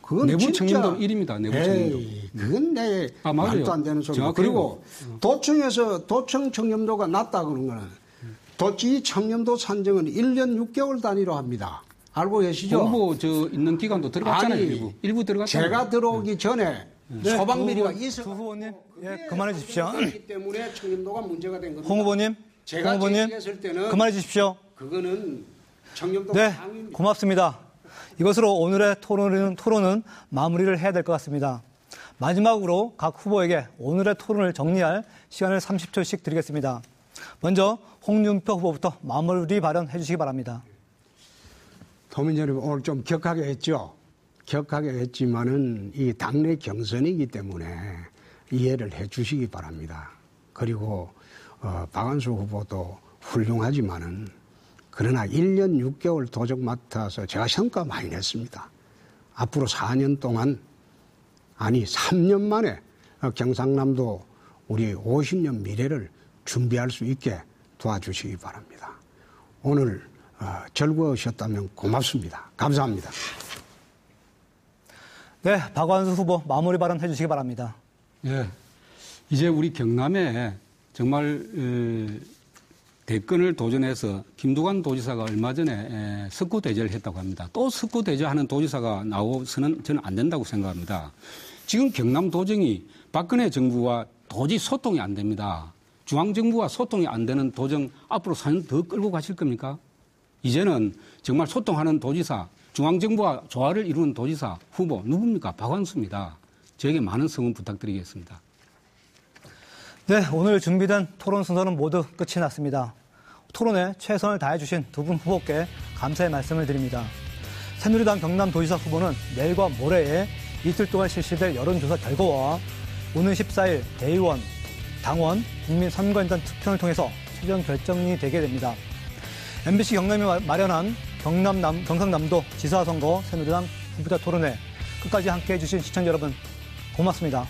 그건 내부 진짜 청렴도 1위입니다. 내부 청렴도. 그건 내 말도 안 되는 소리고. 그리고 도청에서 도청 청렴도가 낮다 그런 거는 이 청렴도 산정은 1년 6개월 단위로 합니다. 알고 계시죠? 공부 있는 기간도 들어갔잖아요. 일부 들어갔잖아요. 제가 들어오기 전에 소방비리가 있어. 두 후보님, 예, 그만해 주십시오. 그렇기 때문에 청렴도가 문제가 된 겁니다. 홍 후보님, 제가 제기했을 때는 그만해 주십시오. 그거는 청렴도가 네, 상위입니다. 고맙습니다. 이것으로 오늘의 토론은 마무리를 해야 될 것 같습니다. 마지막으로 각 후보에게 오늘의 토론을 정리할 시간을 30초씩 드리겠습니다. 먼저 홍준표 후보부터 마무리 발언해 주시기 바랍니다. 도민 여러분, 오늘 좀 격하게 했죠? 격하게 했지만은 이 당내 경선이기 때문에 이해를 해 주시기 바랍니다. 그리고 박한수 후보도 훌륭하지만은 그러나 1년 6개월 도적 맡아서 제가 성과 많이 냈습니다. 앞으로 4년 동안, 아니 3년 만에 경상남도 우리 50년 미래를 준비할 수 있게 도와주시기 바랍니다. 오늘 즐거우셨다면 고맙습니다. 감사합니다. 네, 박완수 후보 마무리 발언 해주시기 바랍니다. 예, 이제 우리 경남에 정말 대권을 도전해서 김두관 도지사가 얼마 전에 석고대죄를 했다고 합니다. 또 석고대죄하는 도지사가 나오서는 저는 안 된다고 생각합니다. 지금 경남도정이 박근혜 정부와 도저히 소통이 안 됩니다. 중앙정부와 소통이 안 되는 도정 앞으로 4년 더 끌고 가실 겁니까? 이제는 정말 소통하는 도지사, 중앙정부와 조화를 이루는 도지사 후보 누굽니까? 박완수입니다. 저에게 많은 성원 부탁드리겠습니다. 네, 오늘 준비된 토론 순서는 모두 끝이 났습니다. 토론에 최선을 다해주신 두 분 후보께 감사의 말씀을 드립니다. 새누리당 경남도지사 후보는 내일과 모레에 이틀 동안 실시될 여론조사 결과와 오는 14일 대의원, 당원, 국민선거인단 투표를 통해서 최종 결정이 되게 됩니다. MBC 경남이 마련한 경상남도 지사선거 새누리당 후보자 토론회 끝까지 함께해 주신 시청자 여러분 고맙습니다.